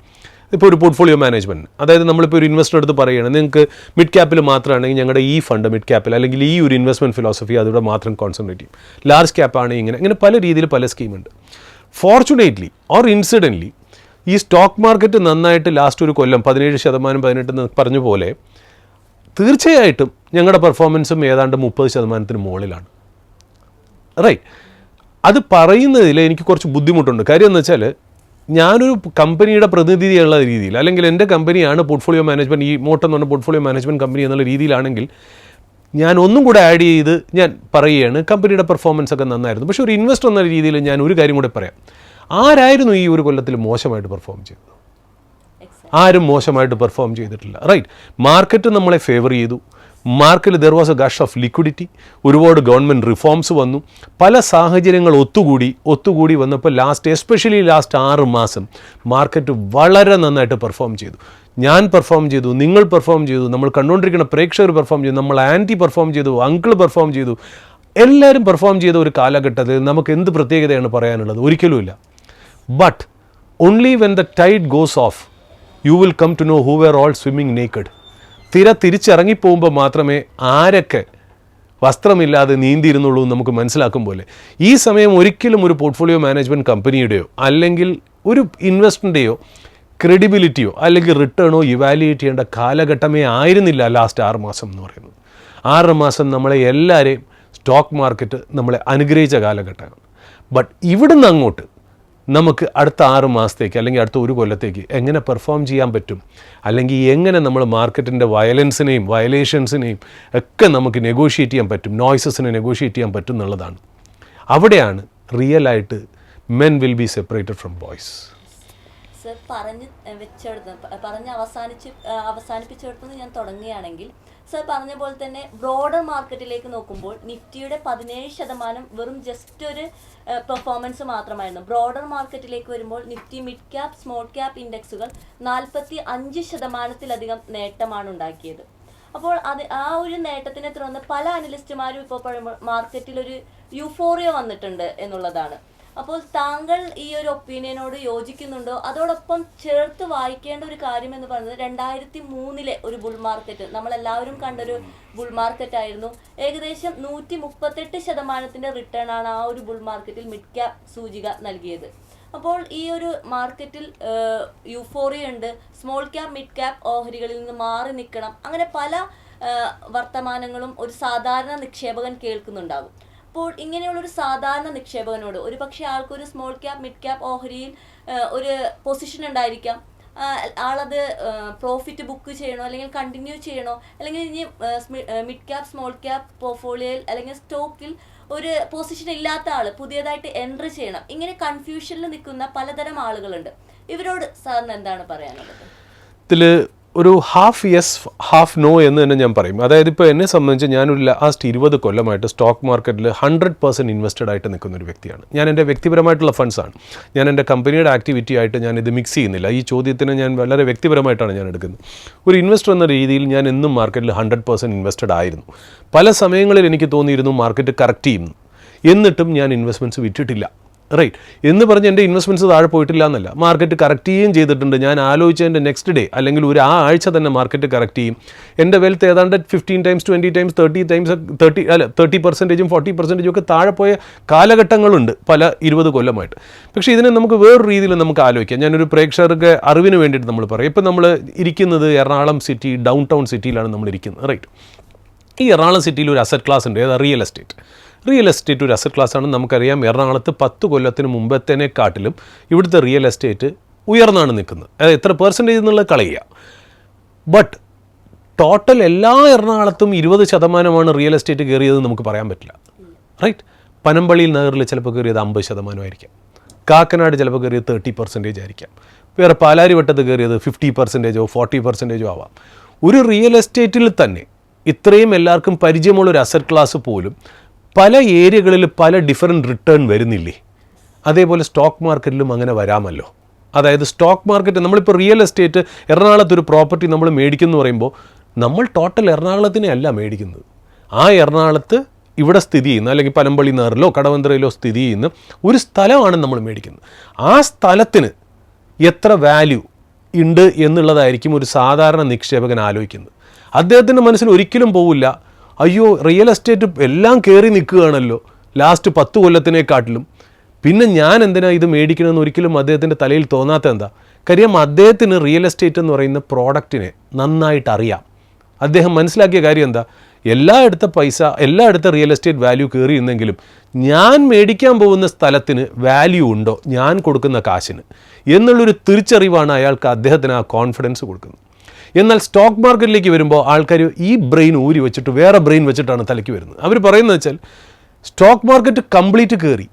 ഇപ്പോൾ ഒരു പോർട്ട്ഫോളിയോ മാനേജ്മെൻറ്റ്, അതായത് നമ്മളിപ്പോൾ ഒരു ഇൻവെസ്റ്റർ എടുത്ത് പറയുകയാണ്, നിങ്ങൾക്ക് മിഡ് ക്യാപ്പിൽ മാത്രമാണെങ്കിൽ ഞങ്ങളുടെ ഈ ഫണ്ട് മിഡ് ക്യാപ്പിൽ അല്ലെങ്കിൽ ഈ ഒരു ഇൻവെസ്റ്റ്മെൻറ്റ് ഫിലോസഫി അതിവിടെ മാത്രം കോൺസെൻട്രേറ്റ് ചെയ്യും. ലാർജ് ക്യാപ്പ് ആണെങ്കിൽ ഇങ്ങനെ പല രീതിയിൽ പല സ്കീമുണ്ട്. ഫോർച്യുനേറ്റ്ലി ഓർ ഇൻസിഡൻ്റ്ലി ഈ സ്റ്റോക്ക് മാർക്കറ്റ് നന്നായിട്ട് ലാസ്റ്റ് ഒരു കൊല്ലം 17%, 18% പറഞ്ഞ പോലെ തീർച്ചയായിട്ടും ഞങ്ങളുടെ പെർഫോമൻസും ഏതാണ്ട് 30% മുകളിലാണ്. റൈറ്റ്. അത് പറയുന്നതിൽ എനിക്ക് കുറച്ച് ബുദ്ധിമുട്ടുണ്ട്. കാര്യം എന്ന് വെച്ചാൽ ഞാനൊരു കമ്പനിയുടെ പ്രതിനിധിയുള്ള രീതിയിൽ, അല്ലെങ്കിൽ എൻ്റെ കമ്പനിയാണ് പോർട്ട്ഫോളിയോ മാനേജ്മെൻറ്റ്, ഈ മോട്ട് എന്ന് പറഞ്ഞ പോർട്ട്ഫോളിയോ മാനേജ്മെൻറ്റ് കമ്പനി എന്നുള്ള രീതിയിലാണെങ്കിൽ ഞാൻ ഒന്നും കൂടെ ആഡ് ചെയ്ത് ഞാൻ പറയുകയാണ് കമ്പനിയുടെ പെർഫോമൻസ് ഒക്കെ നന്നായിരുന്നു. പക്ഷേ ഒരു ഇൻവെസ്റ്റർ എന്ന രീതിയിൽ ഞാൻ ഒരു കാര്യം കൂടെ പറയാം. ആരായിരുന്നു ഈ ഒരു കൊല്ലത്തിൽ മോശമായിട്ട് പെർഫോം ചെയ്തത്? ആരും മോശമായിട്ട് പെർഫോം ചെയ്തിട്ടില്ല. റൈറ്റ്. മാർക്കറ്റ് നമ്മളെ ഫേവർ ചെയ്തു. മാർക്കറ്റിൽ there was a gush of liquidity. ഒരുപാട് ഗവൺമെൻറ് റിഫോംസ് വന്നു. പല സാഹചര്യങ്ങൾ ഒത്തുകൂടി വന്നപ്പോൾ എസ്പെഷ്യലി ലാസ്റ്റ് 6 മാസം മാർക്കറ്റ് വളരെ നന്നായിട്ട് പെർഫോം ചെയ്തു. ഞാൻ പെർഫോം ചെയ്തു, നിങ്ങൾ പെർഫോം ചെയ്തു, നമ്മൾ കണ്ടുകൊണ്ടിരിക്കുന്ന പ്രേക്ഷകർ പെർഫോം ചെയ്തു, നമ്മൾ ആൻറ്റി പെർഫോം ചെയ്തു, അങ്കിൾ പെർഫോം ചെയ്തു, എല്ലാവരും പെർഫോം ചെയ്ത ഒരു കാലഘട്ടത്തിൽ നമുക്ക് എന്ത് പ്രത്യേകതയാണ് പറയാനുള്ളത്? ഒരിക്കലുമില്ല. But only when the tide goes off you will come to know who were all swimming naked. തിരിച്ചിറങ്ങിപ്പോകുമ്പോൾ മാത്രമേ ആരൊക്കെ വസ്ത്രമില്ലാതെ നീന്തിയിരുന്നുള്ളൂ എന്ന് നമുക്ക് മനസ്സിലാക്കും പോലെ ഈ സമയം ഒരിക്കലും ഒരു പോർട്ട്ഫോളിയോ മാനേജ്മെൻറ്റ് കമ്പനിയുടെയോ അല്ലെങ്കിൽ ഒരു ഇൻവെസ്റ്ററിൻ്റെയോ ക്രെഡിബിലിറ്റിയോ അല്ലെങ്കിൽ റിട്ടേണോ ഇവാലുവേറ്റ് ചെയ്യേണ്ട കാലഘട്ടമേ ആയിരുന്നില്ല ലാസ്റ്റ് 6 മാസം എന്ന് പറയുന്നത്. 6 മാസം നമ്മളെ എല്ലാവരെയും സ്റ്റോക്ക് മാർക്കറ്റ് നമ്മളെ അനുഗ്രഹിച്ച കാലഘട്ടമാണ്. ബട്ട് ഇവിടുന്ന് അങ്ങോട്ട് നമുക്ക് അടുത്ത 6 മാസത്തേക്ക് അല്ലെങ്കിൽ അടുത്ത ഒരു കൊല്ലത്തേക്ക് എങ്ങനെ പെർഫോം ചെയ്യാൻ പറ്റും, അല്ലെങ്കിൽ എങ്ങനെ നമ്മൾ മാർക്കറ്റിൻ്റെ വയലേഷൻസിനെയും ഒക്കെ നമുക്ക് നെഗോഷിയേറ്റ് ചെയ്യാൻ പറ്റും, നോയ്സസിനെ നെഗോഷിയേറ്റ് ചെയ്യാൻ പറ്റും എന്നുള്ളതാണ്. അവിടെയാണ് റിയലായിട്ട് men will be separated from boys. Sir പറഞ്ഞ് അവസാനിപ്പിച്ചെടുത്ത് ഞാൻ തുടങ്ങുകയാണെങ്കിൽ, സർ പറഞ്ഞ പോലെ തന്നെ ബ്രോഡർ മാർക്കറ്റിലേക്ക് നോക്കുമ്പോൾ നിഫ്റ്റിയുടെ 17% വെറും ജസ്റ്റ് ഒരു പെർഫോമൻസ് മാത്രമായിരുന്നു. ബ്രോഡർ മാർക്കറ്റിലേക്ക് വരുമ്പോൾ Nifty mid cap, small cap ഇൻഡെക്സുകൾ 45%-ലധികം നേട്ടമാണ് ഉണ്ടാക്കിയത്. അപ്പോൾ ആ ഒരു നേട്ടത്തിനെ തുടർന്ന് പല അനലിസ്റ്റുമാരും ഇപ്പോൾ മാർക്കറ്റിൽ ഒരു യൂഫോറിയ വന്നിട്ടുണ്ട് എന്നുള്ളതാണ്. അപ്പോൾ താങ്കൾ ഈ ഒരു ഒപ്പീനിയനോട് യോജിക്കുന്നുണ്ടോ? അതോടൊപ്പം ചേർത്ത് വായിക്കേണ്ട ഒരു കാര്യം എന്ന് പറയുന്നത് 2003 ഒരു ബുൾ മാർക്കറ്റ്, നമ്മളെല്ലാവരും കണ്ടൊരു ബുൾ മാർക്കറ്റ് ആയിരുന്നു. ഏകദേശം 138% റിട്ടേൺ ആണ് ആ ഒരു ബുൾ മാർക്കറ്റിൽ മിഡ് ക്യാപ് സൂചിക നൽകിയത്. അപ്പോൾ ഈ ഒരു മാർക്കറ്റിൽ യൂഫോറിയ ഉണ്ട്, സ്മോൾ ക്യാപ് മിഡ് ക്യാപ് ഓഹരികളിൽ നിന്ന് മാറി നിൽക്കണം, അങ്ങനെ പല വർത്തമാനങ്ങളും ഒരു സാധാരണ നിക്ഷേപകൻ കേൾക്കുന്നുണ്ടാകും. അപ്പോൾ ഇങ്ങനെയുള്ളൊരു സാധാരണ നിക്ഷേപകനോട് ഒരു പക്ഷേ ആൾക്കൊരു സ്മോൾ ക്യാപ് മിഡ് ക്യാപ് ഓഹരിയിൽ ഒരു പൊസിഷൻ ഉണ്ടായിരിക്കാം, ആളത് പ്രോഫിറ്റ് ബുക്ക് ചെയ്യണോ അല്ലെങ്കിൽ കണ്ടിന്യൂ ചെയ്യണോ, അല്ലെങ്കിൽ ഇനി മിഡ് ക്യാപ് സ്മോൾ ക്യാപ് പോർട്ട്ഫോളിയോയിൽ അല്ലെങ്കിൽ സ്റ്റോക്കിൽ ഒരു പൊസിഷൻ ഇല്ലാത്ത ആൾ പുതിയതായിട്ട് എൻട്രി ചെയ്യണം, ഇങ്ങനെ കൺഫ്യൂഷനിൽ നിൽക്കുന്ന പലതരം ആളുകളുണ്ട്. ഇവരോട് സാറിന് എന്താണ് പറയാനുള്ളത്? ഇതിൽ ഒരു ഹാഫ് യെസ് ഹാഫ് നോ എന്ന് തന്നെ ഞാൻ പറയും. അതായത് ഇപ്പോൾ എന്നെ സംബന്ധിച്ച് ഞാനൊരു ലാസ്റ്റ് 20 കൊല്ലമായിട്ട് സ്റ്റോക്ക് മാർക്കറ്റിൽ 100% ഇൻവെസ്റ്റഡ് ആയിട്ട് നിൽക്കുന്ന ഒരു വ്യക്തിയാണ്. ഞാൻ എൻ്റെ വ്യക്തിപരമായിട്ടുള്ള ഫണ്ട്സാണ്, ഞാൻ എൻ്റെ കമ്പനിയുടെ ആക്ടിവിറ്റി ആയിട്ട് ഞാൻ ഇത് മിക്സ് ചെയ്യുന്നില്ല. ഈ ചോദ്യത്തിന് ഞാൻ വളരെ വ്യക്തിപരമായിട്ടാണ് ഞാൻ എടുക്കുന്നത്. ഒരു ഇൻവെസ്റ്റർ എന്ന രീതിയിൽ ഞാൻ എന്നും മാർക്കറ്റിൽ 100% ഇൻവെസ്റ്റഡ് ആയിരുന്നു. പല സമയങ്ങളിൽ എനിക്ക് തോന്നിയിരുന്നു മാർക്കറ്റ് കറക്റ്റ് ചെയ്യുന്നു, എന്നിട്ടും ഞാൻ ഇൻവെസ്റ്റ്മെൻറ്റ്സ് വിറ്റിട്ടില്ല. റൈറ്റ് എന്ന് പറഞ്ഞ് എൻ്റെ ഇൻവെസ്റ്റ്മെൻറ്റ്സ് താഴെ പോയിട്ടില്ല എന്നല്ല, മാർക്കറ്റ് കറക്റ്റ് ചെയ്യുകയും ചെയ്തിട്ടുണ്ട്. ഞാൻ ആലോചിച്ചതിൻ്റെ നെക്സ്റ്റ് ഡേ അല്ലെങ്കിൽ ആ ആഴ്ച തന്നെ മാർക്കറ്റ് കറക്റ്റ് ചെയ്യും. എൻ്റെ വെൽത്ത് ഏതാണ്ട് 15 times 20 times 30% 40% ഒക്കെ താഴെ പോയ കാലഘട്ടങ്ങളുണ്ട് പല 20 കൊല്ലമായിട്ട്. പക്ഷേ ഇതിനെ നമുക്ക് വേറൊരു രീതിയിൽ നമുക്ക് ആലോചിക്കാം. ഞാനൊരു പ്രേക്ഷകർക്ക് അറിവിന് വേണ്ടിയിട്ട് നമ്മൾ പറയും. ഇപ്പം നമ്മൾ ഇരിക്കുന്നത് എറണാകുളം സിറ്റി ഡൗൺ ടൗൺ സിറ്റിയിലാണ് നമ്മൾ ഇരിക്കുന്നത്. റൈറ്റ്, ഈ എറണാകുളം സിറ്റിയിൽ ഒരു അസറ്റ് ക്ലാസ് ഉണ്ട്, ഏതാ റിയൽ എസ്റ്റേറ്റ്. റിയൽ എസ്റ്റേറ്റ് ഒരു അസറ്റ് ക്ലാസ്സാണ്. നമുക്കറിയാം എറണാകുളത്ത് 10 കൊല്ലത്തിന് മുമ്പത്തേനെക്കാട്ടിലും ഇവിടുത്തെ റിയൽ എസ്റ്റേറ്റ് ഉയർന്നാണ് നിൽക്കുന്നത്. അതായത് എത്ര പെർസെൻറ്റേജ് എന്നുള്ളത് കളയുക. ബട്ട് ടോട്ടൽ എല്ലാ എറണാകുളത്തും 20% റിയൽ എസ്റ്റേറ്റ് കയറിയത് നമുക്ക് പറയാൻ പറ്റില്ല. റൈറ്റ്, പനമ്പള്ളിയിൽ നഗറിൽ ചിലപ്പോൾ കയറിയത് 50% ആയിരിക്കാം, കാക്കനാട് ചിലപ്പോൾ കയറിയത് 30% ആയിരിക്കാം, വേറെ പാലാരിവട്ടത്ത് കയറിയത് 50%ഓ 40%ഓ ആവാം. ഒരു റിയൽ എസ്റ്റേറ്റിൽ തന്നെ ഇത്രയും എല്ലാവർക്കും പരിചയമുള്ളൊരു അസറ്റ് ക്ലാസ് പോലും പല ഏരിയകളിൽ പല ഡിഫറെൻറ്റ് റിട്ടേൺ വരുന്നില്ലേ? അതേപോലെ സ്റ്റോക്ക് മാർക്കറ്റിലും അങ്ങനെ വരാമല്ലോ. അതായത് സ്റ്റോക്ക് മാർക്കറ്റ് നമ്മളിപ്പോൾ റിയൽ എസ്റ്റേറ്റ് എറണാകുളത്ത് ഒരു പ്രോപ്പർട്ടി നമ്മൾ മേടിക്കുന്നു പറയുമ്പോൾ നമ്മൾ ടോട്ടൽ എറണാകുളത്തിനെ അല്ല മേടിക്കുന്നത്. ആ എറണാകുളത്ത് ഇവിടെ സ്ഥിതി ചെയ്യുന്ന അല്ലെങ്കിൽ പനമ്പള്ളി നഗറിലോ കടവന്ത്രയിലോ സ്ഥിതി ചെയ്യുന്ന ഒരു സ്ഥലമാണ് നമ്മൾ മേടിക്കുന്നത്. ആ സ്ഥലത്തിന് എത്ര വാല്യൂ ഉണ്ട് എന്നുള്ളതായിരിക്കും ഒരു സാധാരണ നിക്ഷേപകൻ ആലോചിക്കുന്നത്. അദ്ദേഹത്തിൻ്റെ മനസ്സിൽ ഒരിക്കലും പോവില്ല, അയ്യോ റിയൽ എസ്റ്റേറ്റ് എല്ലാം കയറി നിൽക്കുകയാണല്ലോ ലാസ്റ്റ് 10 കൊല്ലത്തിനെക്കാട്ടിലും, പിന്നെ ഞാൻ എന്തിനാ ഇത് മേടിക്കണമെന്ന് ഒരിക്കലും അദ്ദേഹത്തിൻ്റെ തലയിൽ തോന്നാത്ത എന്താ? കാര്യം അദ്ദേഹത്തിന് റിയൽ എസ്റ്റേറ്റ് എന്ന് പറയുന്ന പ്രോഡക്റ്റിനെ നന്നായിട്ട് അറിയാം. അദ്ദേഹം മനസ്സിലാക്കിയ കാര്യം എന്താ? എല്ലായിടത്തെ റിയൽ എസ്റ്റേറ്റ് വാല്യൂ കയറിയിരുന്നെങ്കിലും ഞാൻ മേടിക്കാൻ പോകുന്ന സ്ഥലത്തിന് വാല്യൂ ഉണ്ടോ ഞാൻ കൊടുക്കുന്ന കാശിന് എന്നുള്ളൊരു തിരിച്ചറിവാണ് അയാൾക്ക് അദ്ദേഹത്തിന് ആ കോൺഫിഡൻസ് കൊടുക്കുന്നത്. എന്നാൽ സ്റ്റോക്ക് മാർക്കറ്റിലേക്ക് വരുമ്പോൾ ആൾക്കാർ ഈ ബ്രെയിൻ ഊരി വെച്ചിട്ട് വേറെ ബ്രെയിൻ വെച്ചിട്ടാണ് തലയ്ക്ക് വരുന്നത്. അവർ പറയുന്നത് വെച്ചാൽ സ്റ്റോക്ക് മാർക്കറ്റ് കംപ്ലീറ്റ് കയറി,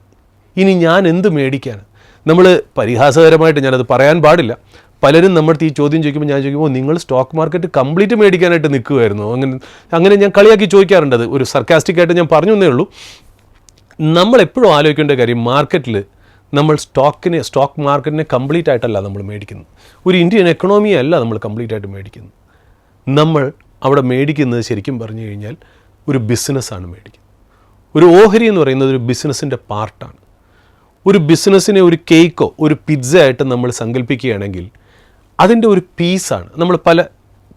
ഇനി ഞാൻ എന്ത് മേടിക്കാണ്? നമ്മൾ പരിഹാസകരമായിട്ട് ഞാനത് പറയാൻ പാടില്ല, പലരും നമ്മുടെ ഈ ചോദ്യം ചോദിക്കുമ്പോൾ ഞാൻ ചോദിക്കുമ്പോൾ നിങ്ങൾ സ്റ്റോക്ക് മാർക്കറ്റ് കംപ്ലീറ്റ് മേടിക്കാനായിട്ട് നിൽക്കുമായിരുന്നു, അങ്ങനെ ഞാൻ കളിയാക്കി ചോദിക്കാറുണ്ട്. അത് ഒരു സർക്കാസ്റ്റിക്കായിട്ട് ഞാൻ പറഞ്ഞു എന്നേ ഉള്ളൂ. നമ്മളെപ്പോഴും ആലോചിക്കേണ്ട കാര്യം മാർക്കറ്റിൽ നമ്മൾ സ്റ്റോക്ക് മാർക്കറ്റിനെ കംപ്ലീറ്റ് ആയിട്ടല്ല നമ്മൾ മേടിക്കുന്നത്. ഒരു ഇന്ത്യൻ എക്കണോമിയെ അല്ല നമ്മൾ കംപ്ലീറ്റ് ആയിട്ട് മേടിക്കുന്നത്. നമ്മൾ അവിടെ മേടിക്കുന്നത് ശരിക്കും പറഞ്ഞു കഴിഞ്ഞാൽ ഒരു ബിസിനസ്സാണ് മേടിക്കുന്നത്. ഒരു ഓഹരി എന്ന് പറയുന്നത് ഒരു ബിസിനസ്സിൻ്റെ പാർട്ടാണ്. ഒരു ബിസിനസ്സിനെ ഒരു കേക്കോ ഒരു പിസ്സ ആയിട്ട് നമ്മൾ സങ്കല്പിക്കുകയാണെങ്കിൽ അതിൻ്റെ ഒരു പീസാണ്. നമ്മൾ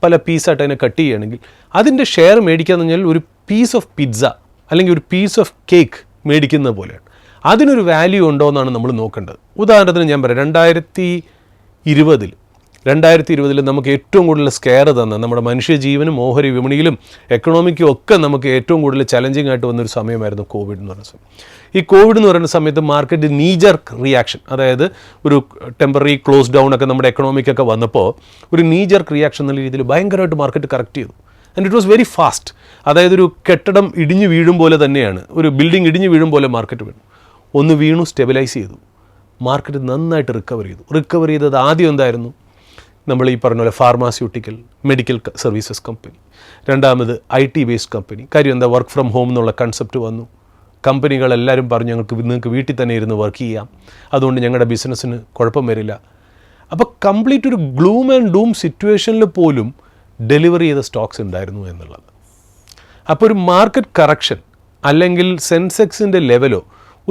പല പീസായിട്ട് അതിനെ കട്ട് ചെയ്യുകയാണെങ്കിൽ അതിൻ്റെ ഷെയർ മേടിക്കുക എന്ന് പറഞ്ഞാൽ ഒരു പീസ് ഓഫ് പിസ്സ അല്ലെങ്കിൽ ഒരു പീസ് ഓഫ് കേക്ക് മേടിക്കുന്ന പോലെയാണ്. അതിനൊരു വാല്യൂ ഉണ്ടോ എന്നാണ് നമ്മൾ നോക്കേണ്ടത്. ഉദാഹരണത്തിന് ഞാൻ പറയാം, 2020 നമുക്ക് ഏറ്റവും കൂടുതൽ സ്കെയർ തന്ന നമ്മുടെ മനുഷ്യജീവനും ഓഹരി വിപണിയിലും എക്കണോമിക്കും ഒക്കെ നമുക്ക് ഏറ്റവും കൂടുതൽ ചലഞ്ചിങ് ആയിട്ട് വന്നൊരു സമയമായിരുന്നു കോവിഡ് എന്ന് പറയുന്ന സമയം. ഈ കോവിഡ് എന്ന് പറയുന്ന സമയത്ത് മാർക്കറ്റ് നീജർക്ക് റിയാക്ഷൻ, അതായത് ഒരു ടെമ്പററി ക്ലോസ് ഡൗൺ ഒക്കെ നമ്മുടെ എക്കണോമിക്കൊക്കെ വന്നപ്പോൾ ഒരു നീജർക്ക് റിയാക്ഷൻ എന്നുള്ള രീതിയിൽ ഭയങ്കരമായിട്ട് മാർക്കറ്റ് കറക്റ്റ് ചെയ്തു. And it was very fast. അതായത് ഒരു കെട്ടിടം ഇടിഞ്ഞു വീഴും പോലെ തന്നെയാണ്, ഒരു ബിൽഡിംഗ് ഇടിഞ്ഞു വീഴും പോലെ മാർക്കറ്റ് വീണു. ഒന്ന് വീണു, സ്റ്റെബിലൈസ് ചെയ്തു, മാർക്കറ്റ് നന്നായിട്ട് റിക്കവർ ചെയ്തത് ആദ്യം എന്തായിരുന്നു? നമ്മൾ ഈ പറഞ്ഞ പോലെ ഫാർമാസ്യൂട്ടിക്കൽ മെഡിക്കൽ സർവീസസ് കമ്പനി, രണ്ടാമത് IT ബേസ്ഡ് കമ്പനി. കാര്യം എന്താ? വർക്ക് ഫ്രം ഹോം എന്നുള്ള കൺസെപ്റ്റ് വന്നു. കമ്പനികളെല്ലാവരും പറഞ്ഞു നിങ്ങൾക്ക് വീട്ടിൽ തന്നെ ഇരുന്ന് വർക്ക് ചെയ്യാം, അതുകൊണ്ട് ഞങ്ങളുടെ ബിസിനസ്സിന് കുഴപ്പം വരില്ല. അപ്പോൾ കംപ്ലീറ്റ് ഒരു ഗ്ലൂം ആൻഡ് ഡൂം സിറ്റുവേഷനിൽ പോലും ഡെലിവറി ചെയ്ത സ്റ്റോക്സ് ഉണ്ടായിരുന്നു എന്നുള്ളത്. അപ്പോൾ ഒരു മാർക്കറ്റ് കറക്ഷൻ അല്ലെങ്കിൽ സെൻസെക്സിൻ്റെ ലെവലോ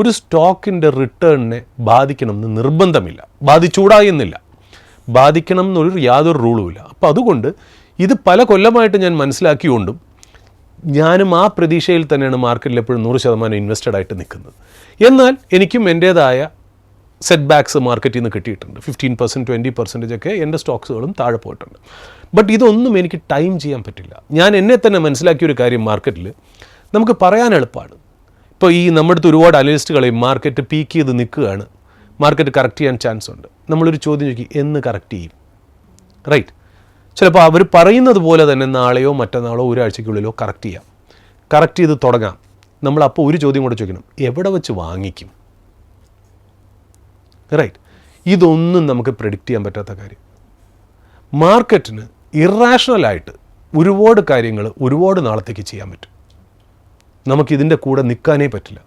ഒരു സ്റ്റോക്കിൻ്റെ റിട്ടേണിനെ ബാധിക്കണമെന്ന് നിർബന്ധമില്ല, ബാധിച്ചൂടായെന്നില്ല, ബാധിക്കണം എന്നൊരു യാതൊരു റൂളുമില്ല. അപ്പോൾ അതുകൊണ്ട് ഇത് പല കൊല്ലമായിട്ട് ഞാൻ മനസ്സിലാക്കിക്കൊണ്ടും ഞാനും ആ പ്രതീക്ഷയിൽ തന്നെയാണ് മാർക്കറ്റിൽ എപ്പോഴും 100% ഇൻവെസ്റ്റഡ് ആയിട്ട് നിൽക്കുന്നത്. എന്നാൽ എനിക്കും എൻ്റേതായ സെറ്റ് ബാക്സ് മാർക്കറ്റിൽ നിന്ന് കിട്ടിയിട്ടുണ്ട്. 15% 20% ഒക്കെ എൻ്റെ സ്റ്റോക്സുകളും താഴെ പോയിട്ടുണ്ട്. ബട്ട് ഇതൊന്നും എനിക്ക് ടൈം ചെയ്യാൻ പറ്റില്ല. ഞാൻ എന്നെ തന്നെ മനസ്സിലാക്കിയൊരു കാര്യം, മാർക്കറ്റിൽ നമുക്ക് പറയാൻ എളുപ്പമാണ്. ഇപ്പോൾ ഈ നമ്മുടെ അടുത്ത് ഒരുപാട് അനലിസ്റ്റുകളെയും മാർക്കറ്റ് പീക്ക് ചെയ്ത് നിൽക്കുകയാണ്, മാർക്കറ്റ് കറക്റ്റ് ചെയ്യാൻ ചാൻസ് ഉണ്ട്. നമ്മളൊരു ചോദ്യം ചോദിക്കും, എന്ന് കറക്റ്റ് ചെയ്യും? റൈറ്റ്. ചിലപ്പോൾ അവർ പറയുന്നത് പോലെ തന്നെ നാളെയോ മറ്റന്നാളോ ഒരാഴ്ചയ്ക്കുള്ളിലോ കറക്റ്റ് ചെയ്യാം, കറക്റ്റ് ചെയ്ത് തുടങ്ങാം. നമ്മളപ്പോൾ ഒരു ചോദ്യം കൂടെ ചോദിക്കണം, എവിടെ വെച്ച് വാങ്ങിക്കും? റൈറ്റ്. ഇതൊന്നും നമുക്ക് പ്രെഡിക്റ്റ് ചെയ്യാൻ പറ്റാത്ത കാര്യം. മാർക്കറ്റിന് ഇറാഷണലായിട്ട് ഒരുപാട് കാര്യങ്ങൾ ഒരുപാട് നാളത്തേക്ക് ചെയ്യാൻ പറ്റും. നമുക്കിതിൻ്റെ കൂടെ നിൽക്കാനേ പറ്റില്ല.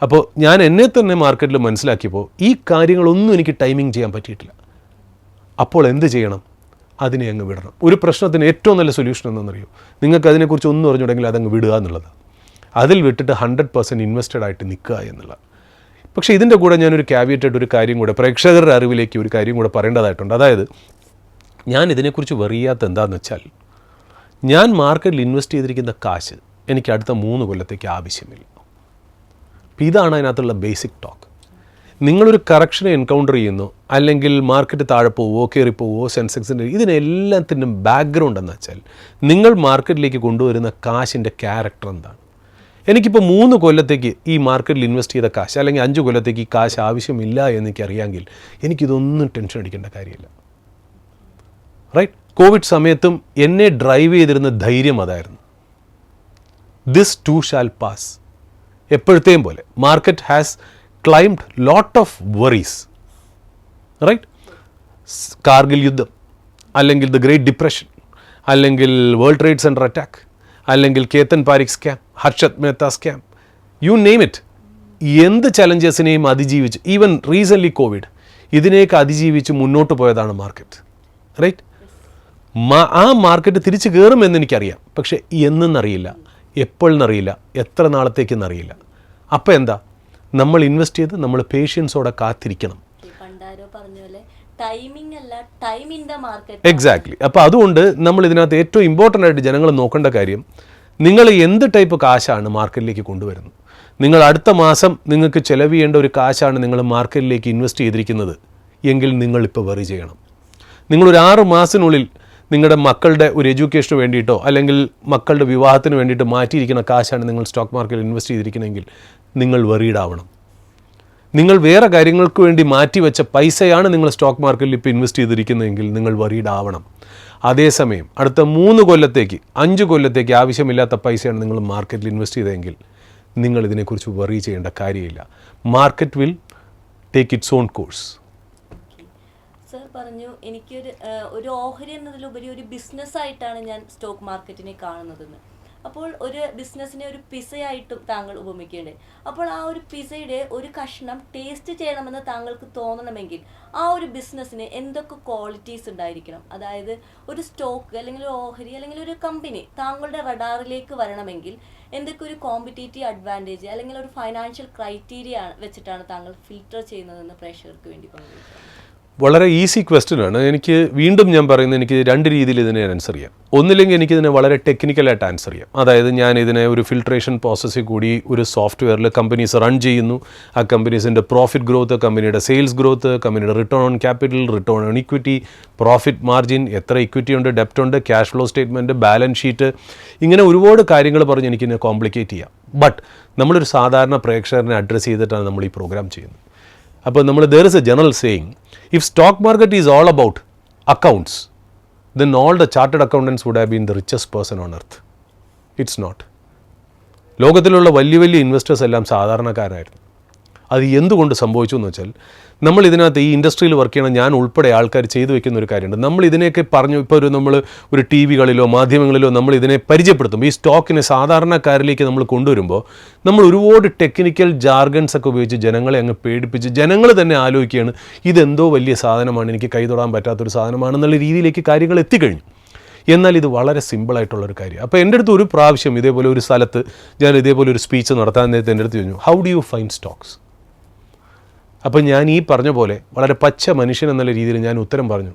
അപ്പോൾ ഞാൻ എന്നെ തന്നെ മാർക്കറ്റിൽ മനസ്സിലാക്കിയപ്പോൾ ഈ കാര്യങ്ങളൊന്നും എനിക്ക് ടൈമിങ് ചെയ്യാൻ പറ്റിയിട്ടില്ല. അപ്പോൾ എന്ത് ചെയ്യണം? അതിനെ അങ്ങ് വിടണം. ഒരു പ്രശ്നത്തിന് ഏറ്റവും നല്ല സൊല്യൂഷൻ എന്താണെന്നറിയോ? നിങ്ങൾക്ക് അതിനെക്കുറിച്ച് ഒന്നും അറിഞ്ഞുണ്ടെങ്കിൽ അതങ്ങ് വിടുക എന്നുള്ളത്. അതിൽ വിട്ടിട്ട് 100% ഇൻവെസ്റ്റഡ് ആയിട്ട് നിൽക്കുക എന്നുള്ളത്. പക്ഷേ ഇതിൻ്റെ കൂടെ ഞാനൊരു ക്യാവിയേറ്റായിട്ട് ഒരു കാര്യം കൂടെ പ്രേക്ഷകരുടെ അറിവിലേക്ക് ഒരു കാര്യം കൂടെ പറയേണ്ടതായിട്ടുണ്ട്. അതായത് ഞാൻ ഇതിനെക്കുറിച്ച് വെറിയാത്ത എന്താണെന്ന് വെച്ചാൽ, ഞാൻ മാർക്കറ്റിൽ ഇൻവെസ്റ്റ് ചെയ്തിരിക്കുന്ന കാശ് എനിക്ക് അടുത്ത 3 കൊല്ലത്തേക്ക് ആവശ്യമില്ല. അപ്പോൾ ഇതാണ് അതിനകത്തുള്ള ബേസിക് ടോക്ക്. നിങ്ങളൊരു കറക്ഷനെ എൻകൗണ്ടർ ചെയ്യുന്നു, അല്ലെങ്കിൽ മാർക്കറ്റ് താഴെ പോവോ കയറിപ്പോവോ സെൻസെക്സിൻ്റെ, ഇതിനെല്ലാത്തിനും ബാക്ക്ഗ്രൗണ്ട് എന്ന് വെച്ചാൽ നിങ്ങൾ മാർക്കറ്റിലേക്ക് കൊണ്ടുവരുന്ന കാശിൻ്റെ ക്യാരക്ടർ എന്താണ്. എനിക്കിപ്പോൾ 3 കൊല്ലത്തേക്ക് ഈ മാർക്കറ്റിൽ ഇൻവെസ്റ്റ് ചെയ്ത കാശ്, അല്ലെങ്കിൽ 5 കൊല്ലത്തേക്ക് ഈ കാശ് ആവശ്യമില്ല എനിക്കറിയാമെങ്കിൽ എനിക്കിതൊന്നും ടെൻഷൻ അടിക്കേണ്ട കാര്യമില്ല. റൈറ്റ്. കോവിഡ് സമയത്തും എന്നെ ഡ്രൈവ് ചെയ്തിരുന്ന ധൈര്യം അതായിരുന്നു. This too shall pass. എപ്പോഴത്തെയും പോലെ market has climbed lot of worries. Right. Kargil യുദ്ധം, അല്ലെങ്കിൽ ദ ഗ്രേറ്റ് ഡിപ്രഷൻ, അല്ലെങ്കിൽ വേൾഡ് ട്രേഡ് സെൻറ്റർ അറ്റാക്ക്, അല്ലെങ്കിൽ Ketan Parekh scam, Harshad Mehta scam, you name it. എന്ത് ചലഞ്ചസിനെയും അതിജീവിച്ച്, ഈവൻ റീസെൻ്റ്ലി കോവിഡ്, ഇതിനെയൊക്കെ അതിജീവിച്ച് മുന്നോട്ട് പോയതാണ് മാർക്കറ്റ്. റൈറ്റ്. ആ മാർക്കറ്റ് തിരിച്ച് കയറുമെന്ന് എനിക്കറിയാം, പക്ഷേ എന്നറിയില്ല, എപ്പോഴെന്നറിയില്ല, എത്ര നാളത്തേക്കെന്നറിയില്ല. അപ്പോൾ എന്താ, നമ്മൾ ഇൻവെസ്റ്റ് ചെയ്ത് നമ്മൾ പേഷ്യൻസോടെ കാത്തിരിക്കണം. എക്സാക്ട്ലി. അപ്പോൾ അതുകൊണ്ട് നമ്മൾ ഇതിനകത്ത് ഏറ്റവും ഇമ്പോർട്ടൻ്റ് ആയിട്ട് ജനങ്ങൾ നോക്കേണ്ട കാര്യം, നിങ്ങൾ എന്ത് ടൈപ്പ് കാശാണ് മാർക്കറ്റിലേക്ക് കൊണ്ടുവരുന്നത്. നിങ്ങൾ അടുത്ത മാസം നിങ്ങൾക്ക് ചിലവ് ചെയ്യേണ്ട ഒരു കാശാണ് നിങ്ങൾ മാർക്കറ്റിലേക്ക് ഇൻവെസ്റ്റ് ചെയ്തിരിക്കുന്നത് എങ്കിൽ നിങ്ങളിപ്പോൾ വെറി ചെയ്യണം. നിങ്ങളൊരു 6 മാസത്തിനുള്ളിൽ നിങ്ങളുടെ മക്കളുടെ ഒരു എഡ്യൂക്കേഷന് വേണ്ടിയിട്ടോ അല്ലെങ്കിൽ മക്കളുടെ വിവാഹത്തിന് വേണ്ടിയിട്ട് മാറ്റിയിരിക്കുന്ന കാശാണ് നിങ്ങൾ സ്റ്റോക്ക് മാർക്കറ്റിൽ ഇൻവെസ്റ്റ് ചെയ്തിരിക്കുന്നതെങ്കിൽ നിങ്ങൾ വെറീഡാവണം. നിങ്ങൾ വേറെ കാര്യങ്ങൾക്ക് വേണ്ടി മാറ്റിവെച്ച പൈസയാണ് നിങ്ങൾ സ്റ്റോക്ക് മാർക്കറ്റിൽ ഇപ്പോൾ ഇൻവെസ്റ്റ് ചെയ്തിരിക്കുന്നതെങ്കിൽ നിങ്ങൾ വെറീഡാവണം. അതേസമയം അടുത്ത 3 കൊല്ലത്തേക്ക് 5 കൊല്ലത്തേക്ക് ആവശ്യമില്ലാത്ത പൈസയാണ് നിങ്ങൾ മാർക്കറ്റിൽ ഇൻവെസ്റ്റ് ചെയ്തതെങ്കിൽ നിങ്ങൾ ഇതിനെക്കുറിച്ച് വെറി ചെയ്യേണ്ട കാര്യമില്ല. Market will take it's on course. Sir പറഞ്ഞു, ഒരു ഓഹരി എന്നതിലുപരി ഒരു ബിസിനസ്സായിട്ടാണ് ഞാൻ സ്റ്റോക്ക് മാർക്കറ്റിനെ കാണുന്നതെന്ന്. അപ്പോൾ ഒരു ബിസിനസ്സിനെ ഒരു പിസയായിട്ടും താങ്കൾ ഉപമിക്കേണ്ടത്. അപ്പോൾ ആ ഒരു പിസയുടെ ഒരു കഷ്ണം ടേസ്റ്റ് ചെയ്യണമെന്ന് താങ്കൾക്ക് തോന്നണമെങ്കിൽ ആ ഒരു ബിസിനസ്സിന് എന്തൊക്കെ ക്വാളിറ്റീസ് ഉണ്ടായിരിക്കണം? അതായത് ഒരു സ്റ്റോക്ക് അല്ലെങ്കിൽ ഒരു ഓഹരി അല്ലെങ്കിൽ ഒരു കമ്പനി താങ്കളുടെ റഡാറിലേക്ക് വരണമെങ്കിൽ എന്തൊക്കെ ഒരു കോമ്പറ്റേറ്റീവ് അഡ്വാൻറ്റേജ് അല്ലെങ്കിൽ ഒരു ഫൈനാൻഷ്യൽ ക്രൈറ്റീരിയ വെച്ചിട്ടാണ് താങ്കൾ ഫിൽട്ടർ ചെയ്യുന്നതെന്ന് പ്രേക്ഷകർക്ക് വേണ്ടി പങ്കുവയ്ക്കാം. വളരെ ഈസി ക്വസ്റ്റ്യനാണ്. എനിക്ക് വീണ്ടും ഞാൻ പറയുന്നത്, എനിക്ക് 2 രീതിയിൽ ഇതിനെ ആൻസർ ചെയ്യാം. ഒന്നില്ലെങ്കിൽ എനിക്കിതിനെ വളരെ ടെക്നിക്കലായിട്ട് ആൻസർ ചെയ്യാം. അതായത് ഞാൻ ഇതിനെ ഒരു ഫിൽട്രേഷൻ പ്രോസസ്സിൽ കൂടി ഒരു സോഫ്റ്റ്വെയറിൽ കമ്പനീസ് റൺ ചെയ്യുന്നു. ആ കമ്പനീസിൻ്റെ പ്രോഫിറ്റ് ഗ്രോത്ത്, കമ്പനിയുടെ സെയിൽസ് ഗ്രോത്ത്, കമ്പനിയുടെ return on capital, return on equity, profit margin, എത്ര ഇക്വിറ്റി ഉണ്ട്, ഡെപ്റ്റ് ഉണ്ട്, cash flow statement, balance sheet, ഇങ്ങനെ ഒരുപാട് കാര്യങ്ങൾ പറഞ്ഞ് എനിക്കിതിനെ കോംപ്ലിക്കേറ്റ് ചെയ്യാം. ബട്ട് നമ്മളൊരു സാധാരണ പ്രേക്ഷകരെ അഡ്രസ്സ് ചെയ്തിട്ടാണ് നമ്മൾ ഈ പ്രോഗ്രാം ചെയ്യുന്നത്. അപ്പോൾ there is a general saying, if stock market is all about accounts, then all the chartered accountants would have been the richest person on earth. It's not. ലോകത്തിലുള്ള വലിയ ഇൻവെസ്റ്റേഴ്സ് എല്ലാം സാധാരണക്കാരായിരുന്നു. അത് എന്തുകൊണ്ട് സംഭവിച്ചു എന്ന് വെച്ചാൽ, നമ്മൾ ഇതിനകത്ത് ഈ ഇൻഡസ്ട്രിയിൽ വർക്ക് ചെയ്യണം, ഞാൻ ഉൾപ്പെടെ ആൾക്കാർ ചെയ്തു വെക്കുന്ന ഒരു കാര്യമുണ്ട്. നമ്മൾ ഇതിനെയൊക്കെ പറഞ്ഞു, ഇപ്പോൾ നമ്മൾ ഒരു ടി വികളിലോ മാധ്യമങ്ങളിലോ നമ്മൾ ഇതിനെ പരിചയപ്പെടുത്തുമ്പോൾ, ഈ സ്റ്റോക്കിനെ സാധാരണക്കാരിലേക്ക് നമ്മൾ കൊണ്ടുവരുമ്പോൾ നമ്മൾ ഒരുപാട് ടെക്നിക്കൽ ജാർഗൻസ് ഒക്കെ ഉപയോഗിച്ച് ജനങ്ങളെ അങ്ങ് പേടിപ്പിച്ച് ജനങ്ങൾ തന്നെ ആലോചിക്കുകയാണ് ഇതെന്തോ വലിയ സാധനമാണ്, എനിക്ക് കൈ തൊടാൻ പറ്റാത്തൊരു സാധനമാണെന്നുള്ള രീതിയിലേക്ക് കാര്യങ്ങൾ എത്തിക്കഴിഞ്ഞു. എന്നാൽ ഇത് വളരെ സിമ്പിളായിട്ടുള്ളൊരു കാര്യം. അപ്പോൾ എൻ്റെ അടുത്ത് ഒരു പ്രാവശ്യം ഇതേപോലെ ഒരു സ്ഥലത്ത് ഞാൻ ഇതേപോലെ ഒരു സ്പീച്ച് നടത്താൻ നേരത്തെ എൻ്റെ അടുത്ത് ചോദിച്ചു, how do you find stocks? അപ്പോൾ ഞാൻ ഈ പറഞ്ഞ പോലെ വളരെ പച്ച മനുഷ്യൻ എന്നുള്ള രീതിയിൽ ഞാൻ ഉത്തരം പറഞ്ഞു,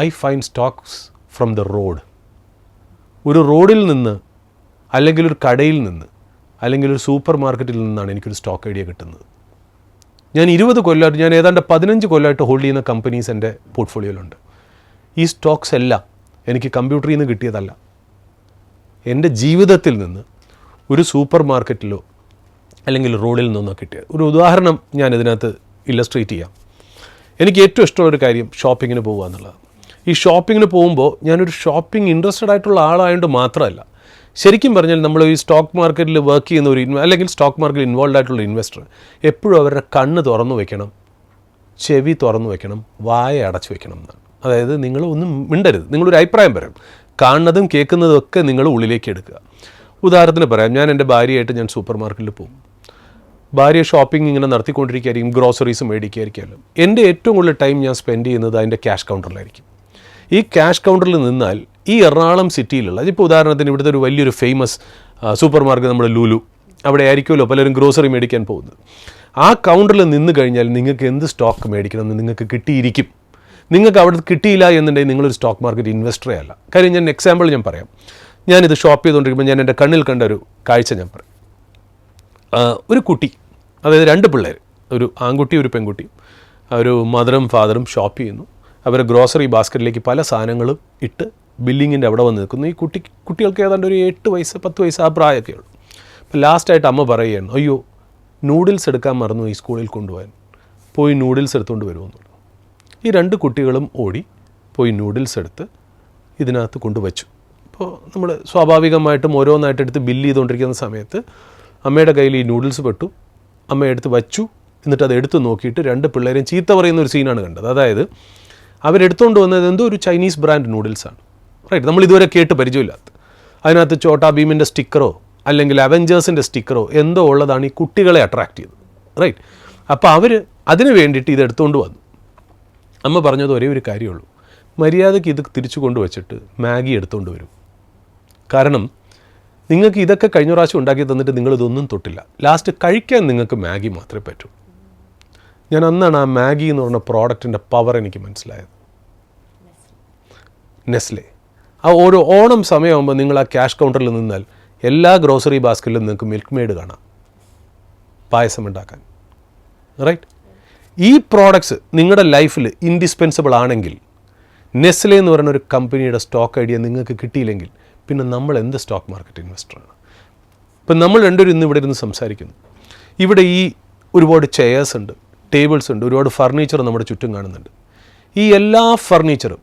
I find stocks from the road. ഒരു റോഡിൽ നിന്ന്, അല്ലെങ്കിൽ ഒരു കടയിൽ നിന്ന്, അല്ലെങ്കിൽ ഒരു സൂപ്പർ മാർക്കറ്റിൽ നിന്നാണ് എനിക്കൊരു സ്റ്റോക്ക് ഐഡിയ കിട്ടുന്നത്. ഞാൻ 20 കൊല്ലമായിട്ട്, ഞാൻ ഏതാണ്ട് 15 കൊല്ലമായിട്ട് ഹോൾഡ് ചെയ്യുന്ന കമ്പനീസ് എൻ്റെ പോർട്ട്ഫോളിയോയിലുണ്ട്. ഈ സ്റ്റോക്സ് എല്ലാം എനിക്ക് കമ്പ്യൂട്ടറിൽ നിന്ന് കിട്ടിയതല്ല, എൻ്റെ ജീവിതത്തിൽ നിന്ന് ഒരു സൂപ്പർ മാർക്കറ്റിലോ അല്ലെങ്കിൽ റോഡിൽ നിന്നോ കിട്ടിയത്. ഒരു ഉദാഹരണം ഞാൻ ഇതിനകത്ത് ഇല്ലസ്ട്രേറ്റ് ചെയ്യാം. എനിക്ക് ഏറ്റവും ഇഷ്ടമുള്ളൊരു കാര്യം ഷോപ്പിങ്ങിന് പോകുക എന്നുള്ളതാണ്. ഈ ഷോപ്പിങ്ങിന് പോകുമ്പോൾ ഞാനൊരു ഷോപ്പിംഗ് ഇൻട്രസ്റ്റഡ് ആയിട്ടുള്ള ആളായതുകൊണ്ട് മാത്രമല്ല, ശരിക്കും പറഞ്ഞാൽ നമ്മൾ ഈ സ്റ്റോക്ക് മാർക്കറ്റിൽ വർക്ക് ചെയ്യുന്ന ഒരു അല്ലെങ്കിൽ സ്റ്റോക്ക് മാർക്കറ്റിൽ ഇൻവോൾവ് ആയിട്ടുള്ള ഇൻവെസ്റ്റർ എപ്പോഴും അവരുടെ കണ്ണ് തുറന്നു വെക്കണം, ചെവി തുറന്നു വെക്കണം, വായ അടച്ചു വെക്കണം എന്നാണ്. അതായത് നിങ്ങൾ ഒന്നും മിണ്ടരുത്, നിങ്ങളൊരു അഭിപ്രായം പറയും, കാണുന്നതും കേൾക്കുന്നതും ഒക്കെ നിങ്ങൾ ഉള്ളിലേക്ക് എടുക്കുക. ഉദാഹരണത്തിന് പറയാം, ഞാൻ എൻ്റെ ഭാര്യയായിട്ട് ഞാൻ സൂപ്പർ മാർക്കറ്റിൽ പോകും. ഭാര്യ ഷോപ്പിംഗ് ഇങ്ങനെ നടത്തിക്കൊണ്ടിരിക്കുകയായിരിക്കും, ഗ്രോസറീസ് മേടിക്കുകയായിരിക്കുമല്ലോ. എൻ്റെ ഏറ്റവും കൂടുതൽ ടൈം ഞാൻ സ്പെൻഡ് ചെയ്യുന്നത് അതിൻ്റെ ക്യാഷ് കൗണ്ടറിലായിരിക്കും. ഈ ക്യാഷ് കൗണ്ടറിൽ നിന്നാൽ ഈ എറണാകുളം സിറ്റിയിലുള്ള, ഇപ്പോൾ ഉദാഹരണത്തിന് ഇവിടുത്തെ ഒരു വലിയൊരു ഫേമസ് സൂപ്പർ മാർക്കറ്റ് നമ്മുടെ ലുലു, അവിടെ ആയിരിക്കുമല്ലോ പലരും ഗ്രോസറി മേടിക്കാൻ പോകുന്നത്. ആ കൗണ്ടറിൽ നിന്ന് കഴിഞ്ഞാൽ നിങ്ങൾക്ക് എന്ത് സ്റ്റോക്ക് മേടിക്കണമെന്ന് നിങ്ങൾക്ക് കിട്ടിയിരിക്കും. നിങ്ങൾക്ക് അവിടെ കിട്ടിയില്ല എന്നുണ്ടെങ്കിൽ നിങ്ങളൊരു സ്റ്റോക്ക് മാർക്കറ്റ് ഇൻവെസ്റ്ററേ അല്ല. കാര്യം ഞാൻ എക്സാമ്പിൾ ഞാൻ പറയാം. ഞാനിത് ഷോപ്പ് ചെയ്തുകൊണ്ടിരിക്കുമ്പോൾ ഞാൻ എൻ്റെ കണ്ണിൽ കണ്ട ഒരു കാഴ്ച ഞാൻ പറയാം. ഒരു കുട്ടി, അതായത് 2 പിള്ളേർ, ഒരു ആൺകുട്ടി ഒരു പെൺകുട്ടി, ഒരു മദറും ഫാദറും ഷോപ്പ് ചെയ്യുന്നു. അവരെ ഗ്രോസറി ബാസ്ക്കറ്റിലേക്ക് പല സാധനങ്ങളും ഇട്ട് ബില്ലിങ്ങിൻ്റെ അവിടെ വന്ന് നിൽക്കുന്നു. ഈ കുട്ടികൾക്ക് ഏതാണ്ട് ഒരു 8 വയസ്സ് 10 വയസ്സ് ആ പ്രായമൊക്കെ ഉള്ളൂ. അപ്പോൾ ലാസ്റ്റായിട്ട് അമ്മ പറയുകയാണ്, അയ്യോ നൂഡിൽസ് എടുക്കാൻ മറന്നു ഈ സ്കൂളിൽ കൊണ്ടുപോകാൻ, പോയി നൂഡിൽസ് എടുത്തുകൊണ്ട് വരുമെന്നുള്ളൂ. ഈ 2 കുട്ടികളും ഓടി പോയി നൂഡിൽസ് എടുത്ത് ഇതിനകത്ത് കൊണ്ടുവച്ചു. അപ്പോൾ നമ്മൾ സ്വാഭാവികമായിട്ടും ഓരോന്നായിട്ട് എടുത്ത് ബില്ല് ചെയ്തുകൊണ്ടിരിക്കുന്ന സമയത്ത് അമ്മയുടെ കയ്യിൽ ഈ നൂഡിൽസ് പെട്ടു. അമ്മ എടുത്ത് വച്ചു. എന്നിട്ട് അത് എടുത്ത് നോക്കിയിട്ട് 2 പിള്ളേരെയും ചീത്ത പറയുന്ന ഒരു സീനാണ് കണ്ടത്. അതായത് അവരെടുത്തുകൊണ്ട് വന്നത് എന്തോ ഒരു ചൈനീസ് ബ്രാൻഡ് നൂഡിൽസാണ്. റൈറ്റ്, നമ്മൾ ഇതുവരെ കേട്ട് പരിചയമില്ലാത്ത, അതിനകത്ത് ചോട്ടാ ഭീമിൻ്റെ സ്റ്റിക്കറോ അല്ലെങ്കിൽ അവെഞ്ചേഴ്സിൻ്റെ സ്റ്റിക്കറോ എന്തോ ഉള്ളതാണ് ഈ കുട്ടികളെ അട്രാക്റ്റ് ചെയ്തത്. റൈറ്റ്, അപ്പോൾ അവർ അതിന് വേണ്ടിയിട്ട് ഇത് എടുത്തുകൊണ്ട് വന്നു. അമ്മ പറഞ്ഞത് ഒരേ ഒരു കാര്യമുള്ളൂ, മര്യാദയ്ക്ക് ഇത് തിരിച്ചു കൊണ്ടുവച്ചിട്ട് മാഗി എടുത്തുകൊണ്ട് വരും. കാരണം നിങ്ങൾക്ക് ഇതൊക്കെ കഴിഞ്ഞ പ്രാവശ്യം ഉണ്ടാക്കി തന്നിട്ട് നിങ്ങളിതൊന്നും തൊട്ടില്ല. ലാസ്റ്റ് കഴിക്കാൻ നിങ്ങൾക്ക് മാഗി മാത്രമേ പറ്റൂ. ഞാൻ അന്നാണ് ആ മാഗി എന്ന് പറഞ്ഞ പ്രോഡക്റ്റിൻ്റെ പവർ എനിക്ക് മനസ്സിലായത്. നെസ്ലെ, ആ ഓരോ ഓണം സമയമാകുമ്പോൾ നിങ്ങൾ ആ ക്യാഷ് കൗണ്ടറിൽ നിന്നാൽ എല്ലാ ഗ്രോസറി ബാസ്ക്കറ്റിലും നിങ്ങൾക്ക് മിൽക്ക് മെയ്ഡ് കാണാം പായസം ഉണ്ടാക്കാൻ. റൈറ്റ്, ഈ പ്രോഡക്ട്സ് നിങ്ങളുടെ ലൈഫിൽ ഇൻഡിസ്പെൻസിബിൾ ആണെങ്കിൽ, നെസ്ലെ എന്ന് പറയുന്ന ഒരു കമ്പനിയുടെ സ്റ്റോക്ക് ഐഡിയ നിങ്ങൾക്ക് കിട്ടിയില്ലെങ്കിൽ പിന്നെ നമ്മൾ എന്ത് സ്റ്റോക്ക് മാർക്കറ്റ് ഇൻവെസ്റ്ററാണ്? ഇപ്പം നമ്മൾ രണ്ടുപേരും ഇന്ന് ഇവിടെ ഇരുന്ന് സംസാരിക്കുന്നു. ഇവിടെ ഈ ഒരുപാട് ചെയേഴ്സ് ഉണ്ട്, ടേബിൾസ് ഉണ്ട്, ഒരുപാട് ഫർണിച്ചർ നമ്മുടെ ചുറ്റും കാണുന്നുണ്ട്. ഈ എല്ലാ ഫർണിച്ചറും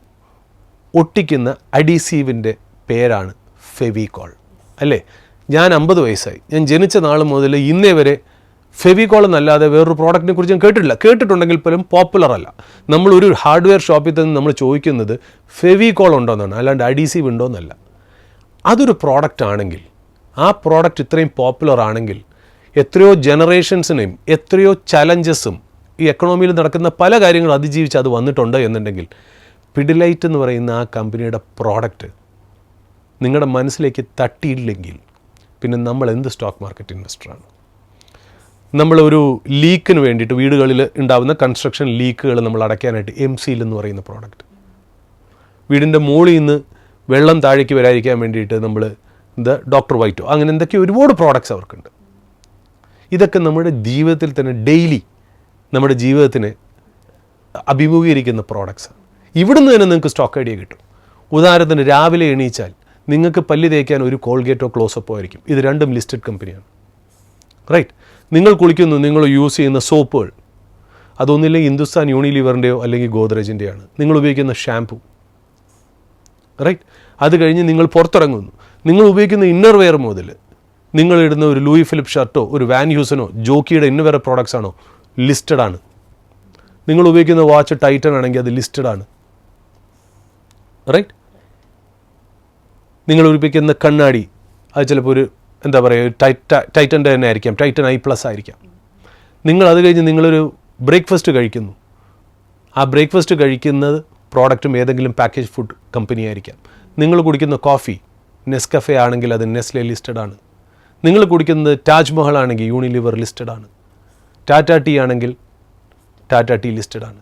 ഒട്ടിക്കുന്ന അഡീസീവിൻ്റെ പേരാണ് ഫെവിക്കോൾ, അല്ലേ? ഞാൻ 50 വയസ്സായി, ഞാൻ ജനിച്ച നാൾ മുതൽ ഇന്നേ വരെ ഫെവിക്കോൾ എന്നല്ലാതെ വേറൊരു പ്രോഡക്റ്റിനെ കുറിച്ച് ഞാൻ കേട്ടിട്ടില്ല. കേട്ടിട്ടുണ്ടെങ്കിൽ പോലും പോപ്പുലർ അല്ല. നമ്മളൊരു ഹാർഡ്വെയർ ഷോപ്പിൽ നിന്ന് നമ്മൾ ചോദിക്കുന്നത് ഫെവിക്കോൾ ഉണ്ടോ എന്നാണ്, അല്ലാണ്ട് അഡീസീവ് ഉണ്ടോ എന്നല്ല. അതൊരു പ്രോഡക്റ്റ് ആണെങ്കിൽ, ആ പ്രോഡക്റ്റ് ഇത്രയും പോപ്പുലർ ആണെങ്കിൽ, എത്രയോ ജനറേഷൻസിനെയും എത്രയോ ചലഞ്ചസും ഈ എക്കണോമിയിൽ നടക്കുന്ന പല കാര്യങ്ങളും അതിജീവിച്ച് അത് വന്നിട്ടുണ്ട് എന്നുണ്ടെങ്കിൽ, പിഡിലൈറ്റ് എന്ന് പറയുന്ന ആ കമ്പനിയുടെ പ്രോഡക്റ്റ് നിങ്ങളുടെ മനസ്സിലേക്ക് തട്ടിയില്ലെങ്കിൽ പിന്നെ നമ്മൾ എന്ത് സ്റ്റോക്ക് മാർക്കറ്റ് ഇൻവെസ്റ്ററാണ്? നമ്മളൊരു ലീക്കിന് വേണ്ടിയിട്ട്, വീടുകളിൽ ഉണ്ടാകുന്ന കൺസ്ട്രക്ഷൻ ലീക്കുകൾ നമ്മൾ അടയ്ക്കാനായിട്ട് എംസീൽ എന്ന് പറയുന്ന പ്രോഡക്റ്റ്, വീടിൻ്റെ മുകളിൽ നിന്ന് വെള്ളം താഴേക്ക് വരാതിരിക്കാൻ വേണ്ടിയിട്ട് നമ്മൾ ഡോക്ടർ വൈറ്റോ, അങ്ങനെ എന്തൊക്കെ ഒരുപാട് പ്രോഡക്റ്റ്സ് അവർക്കുണ്ട്. ഇതൊക്കെ നമ്മുടെ ജീവിതത്തിൽ തന്നെ ഡെയിലി നമ്മുടെ ജീവിതത്തിനെ അഭിമുഖീകരിക്കുന്ന പ്രോഡക്റ്റ്സാണ്. ഇവിടുന്ന് തന്നെ നിങ്ങൾക്ക് സ്റ്റോക്ക് ഐഡിയ കിട്ടും. ഉദാഹരണത്തിന് രാവിലെ എണീച്ചാൽ നിങ്ങൾക്ക് പല്ല് തേക്കാൻ ഒരു കോൾഗേറ്റോ ക്ലോസപ്പോ ആയിരിക്കും. ഇത് രണ്ടും ലിസ്റ്റഡ് കമ്പനിയാണ്. റൈറ്റ്, നിങ്ങൾ കുളിക്കുന്നു, നിങ്ങൾ യൂസ് ചെയ്യുന്ന സോപ്പുകൾ അതൊന്നില്ലെങ്കിൽ ഹിന്ദുസ്ഥാൻ യൂണിലിവറിൻ്റെയോ അല്ലെങ്കിൽ ഗോദ്രേജിൻ്റെയാണ്. നിങ്ങൾ ഉപയോഗിക്കുന്ന ഷാംപൂ, റൈറ്റ്, അത് കഴിഞ്ഞ് നിങ്ങൾ പുറത്തിറങ്ങുന്നു, നിങ്ങൾ ഉപയോഗിക്കുന്ന ഇന്നർ വെയർ മുതൽ നിങ്ങളിടുന്ന ഒരു ലൂയി ഫിലിപ്പ് ഷർട്ടോ ഒരു വാൻ ഹ്യൂസനോ ജോക്കിയുടെ ഇന്നർ വെയർ പ്രോഡക്ട്സ് ആണോ ലിസ്റ്റഡ് ആണ്. നിങ്ങൾ ഉപയോഗിക്കുന്ന വാച്ച് ടൈറ്റൻ ആണെങ്കിൽ അത് ലിസ്റ്റഡ് ആണ്. റൈറ്റ്, നിങ്ങൾ ഉപയോഗിക്കുന്ന കണ്ണാടി അത് ചിലപ്പോൾ ഒരു എന്താ പറയുക ടൈറ്റൻ്റെ തന്നെ ആയിരിക്കാം, ടൈറ്റൻ i+ ആയിരിക്കാം. നിങ്ങൾ അത് കഴിഞ്ഞ് നിങ്ങളൊരു ബ്രേക്ക്ഫാസ്റ്റ് കഴിക്കുന്നു, ആ ബ്രേക്ക്ഫാസ്റ്റ് കഴിക്കുന്നത് പ്രോഡക്റ്റും ഏതെങ്കിലും പാക്കേജ് ഫുഡ് കമ്പനി ആയിരിക്കാം. നിങ്ങൾ കുടിക്കുന്ന കോഫി നെസ്കഫെ ആണെങ്കിൽ അത് നെസ്ലെ ലിസ്റ്റഡ് ആണ്. നിങ്ങൾ കുടിക്കുന്നത് താജ്മഹൽ ആണെങ്കിൽ യൂണിലിവർ ലിസ്റ്റഡ് ആണ്. ടാറ്റ ടീ ആണെങ്കിൽ ടാറ്റ ടീ ലിസ്റ്റഡ് ആണ്.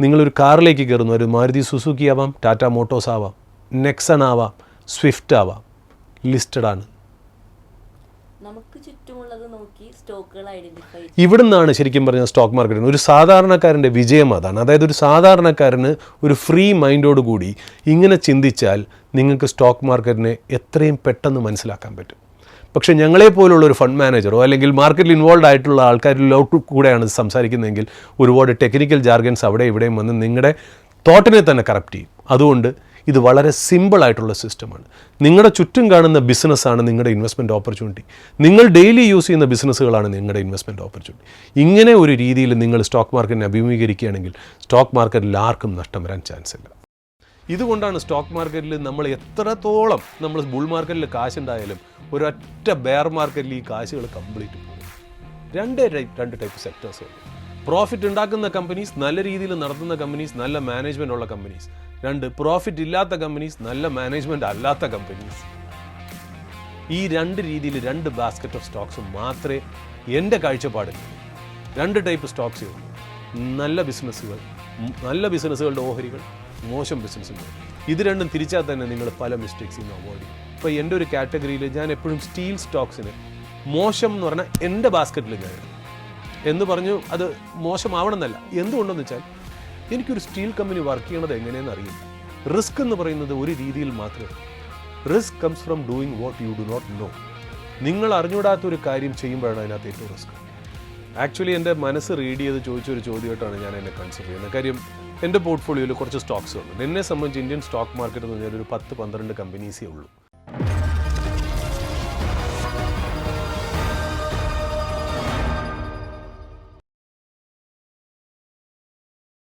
നിങ്ങളൊരു കാറിലേക്ക് കയറുന്നു, ഒരു മാരുതി സുസുക്കി ആവാം, ടാറ്റ മോട്ടോഴ്സ് ആവാം, നെക്സൺ ആവാം, സ്വിഫ്റ്റ് ആവാം, ലിസ്റ്റഡ് ആണ്. നമുക്ക് ചുറ്റുമുള്ളത് നോക്കി സ്റ്റോക്കുകൾ ഐഡന്റിഫൈ. ഇവിടുന്നാണ് ശരിക്കും പറഞ്ഞാൽ സ്റ്റോക്ക് മാർക്കറ്റിന് ഒരു സാധാരണക്കാരൻ്റെ വിജയം അതാണ്. അതായത് ഒരു സാധാരണക്കാരന് ഒരു ഫ്രീ മൈൻഡോട് കൂടി ഇങ്ങനെ ചിന്തിച്ചാൽ നിങ്ങൾക്ക് സ്റ്റോക്ക് മാർക്കറ്റിനെ എത്രയും പെട്ടെന്ന് മനസ്സിലാക്കാൻ പറ്റും. പക്ഷേ ഞങ്ങളെപ്പോലുള്ള ഒരു ഫണ്ട് മാനേജറോ അല്ലെങ്കിൽ മാർക്കറ്റിൽ ഇൻവോൾവ് ആയിട്ടുള്ള ആൾക്കാരിലോട്ട് കൂടെയാണ് സംസാരിക്കുന്നതെങ്കിൽ ഒരുപാട് ടെക്നിക്കൽ ജാർഗൻസ് അവിടെ ഇവിടെയും വന്ന് നിങ്ങളുടെ തോട്ടിനെ തന്നെ കറപ്റ്റ് ചെയ്യും. അതുകൊണ്ട് ഇത് വളരെ സിമ്പിളായിട്ടുള്ള സിസ്റ്റമാണ്. നിങ്ങളുടെ ചുറ്റും കാണുന്ന ബിസിനസ്സാണ് നിങ്ങളുടെ ഇൻവെസ്റ്റ്മെൻറ്റ് ഓപ്പർച്യൂണിറ്റി. നിങ്ങൾ ഡെയിലി യൂസ് ചെയ്യുന്ന ബിസിനസ്സുകളാണ് നിങ്ങളുടെ ഇൻവെസ്റ്റ്മെൻറ്റ് ഓപ്പർച്യൂണിറ്റി. ഇങ്ങനെ ഒരു രീതിയിൽ നിങ്ങൾ സ്റ്റോക്ക് മാർക്കറ്റിനെ അഭിമുഖീകരിക്കുകയാണെങ്കിൽ സ്റ്റോക്ക് മാർക്കറ്റിൽ ആർക്കും നഷ്ടം വരാൻ ചാൻസ് ഇല്ല. ഇതുകൊണ്ടാണ് സ്റ്റോക്ക് മാർക്കറ്റിൽ നമ്മൾ എത്രത്തോളം നമ്മൾ ബുൾ മാർക്കറ്റിൽ കാശുണ്ടായാലും ഒരൊറ്റ ബെയർ മാർക്കറ്റിൽ ഈ കാശുകൾ കംപ്ലീറ്റ് പോകും. രണ്ട് ടൈപ്പ് സെക്ടേഴ്സ് ഉണ്ട്. പ്രോഫിറ്റ് ഉണ്ടാക്കുന്ന കമ്പനീസ്, നല്ല രീതിയിൽ നടത്തുന്ന കമ്പനീസ്, നല്ല മാനേജ്മെൻ്റ് ഉള്ള കമ്പനീസ്. രണ്ട്, പ്രോഫിറ്റ് ഇല്ലാത്ത കമ്പനീസ്, നല്ല മാനേജ്മെൻ്റ് അല്ലാത്ത കമ്പനീസ്. ഈ രണ്ട് രീതിയിൽ രണ്ട് ബാസ്ക്കറ്റ് ഓഫ് സ്റ്റോക്സ് മാത്രമേ എൻ്റെ കാഴ്ചപ്പാടിൽ രണ്ട് ടൈപ്പ് സ്റ്റോക്സേ ഉള്ളൂ. നല്ല ബിസിനസ്സുകൾ, നല്ല ബിസിനസ്സുകളുടെ ഓഹരികൾ, മോശം ബിസിനസ്സുകൾ. ഇത് രണ്ടും തിരിച്ചാൽ തന്നെ നിങ്ങൾ പല മിസ്റ്റേക്സിൽ നിന്ന് അവോയ്ഡ് ചെയ്യും. ഇപ്പോൾ എൻ്റെ ഒരു കാറ്റഗറിയിൽ ഞാൻ എപ്പോഴും സ്റ്റീൽ സ്റ്റോക്സിന് മോശം എന്ന് പറഞ്ഞാൽ എൻ്റെ ബാസ്ക്കറ്റിൽ ഞാൻ എന്ന് പറഞ്ഞു അത് മോശമാവണമെന്നല്ല. എന്തുകൊണ്ടെന്ന് വെച്ചാൽ എനിക്കൊരു സ്റ്റീൽ കമ്പനി വർക്ക് ചെയ്യണത് എങ്ങനെയെന്ന് അറിയില്ല. റിസ്ക് എന്ന് പറയുന്നത് ഒരു രീതിയിൽ മാത്രമേ. Risk comes from doing what you do not know. നിങ്ങൾ അറിഞ്ഞൂടാത്തൊരു കാര്യം ചെയ്യുമ്പോഴാണ് അതിനകത്ത് ഏറ്റവും റിസ്ക്. ആക്ച്വലി എൻ്റെ മനസ്സ് റീഡ് ചെയ്ത് ചോദിച്ചൊരു ചോദ്യമായിട്ടാണ് ഞാൻ എന്നെ കൺസിഡർ ചെയ്യുന്നത്. കാര്യം എൻ്റെ പോർട്ട്ഫോളിയോയിൽ കുറച്ച് സ്റ്റോക്സ് ഉണ്ട്. എന്നെ സംബന്ധിച്ച് ഇന്ത്യൻ സ്റ്റോക്ക് മാർക്കറ്റ് എന്ന് പറഞ്ഞാൽ ഒരു 10-12 കമ്പനീസേ ഉള്ളൂ.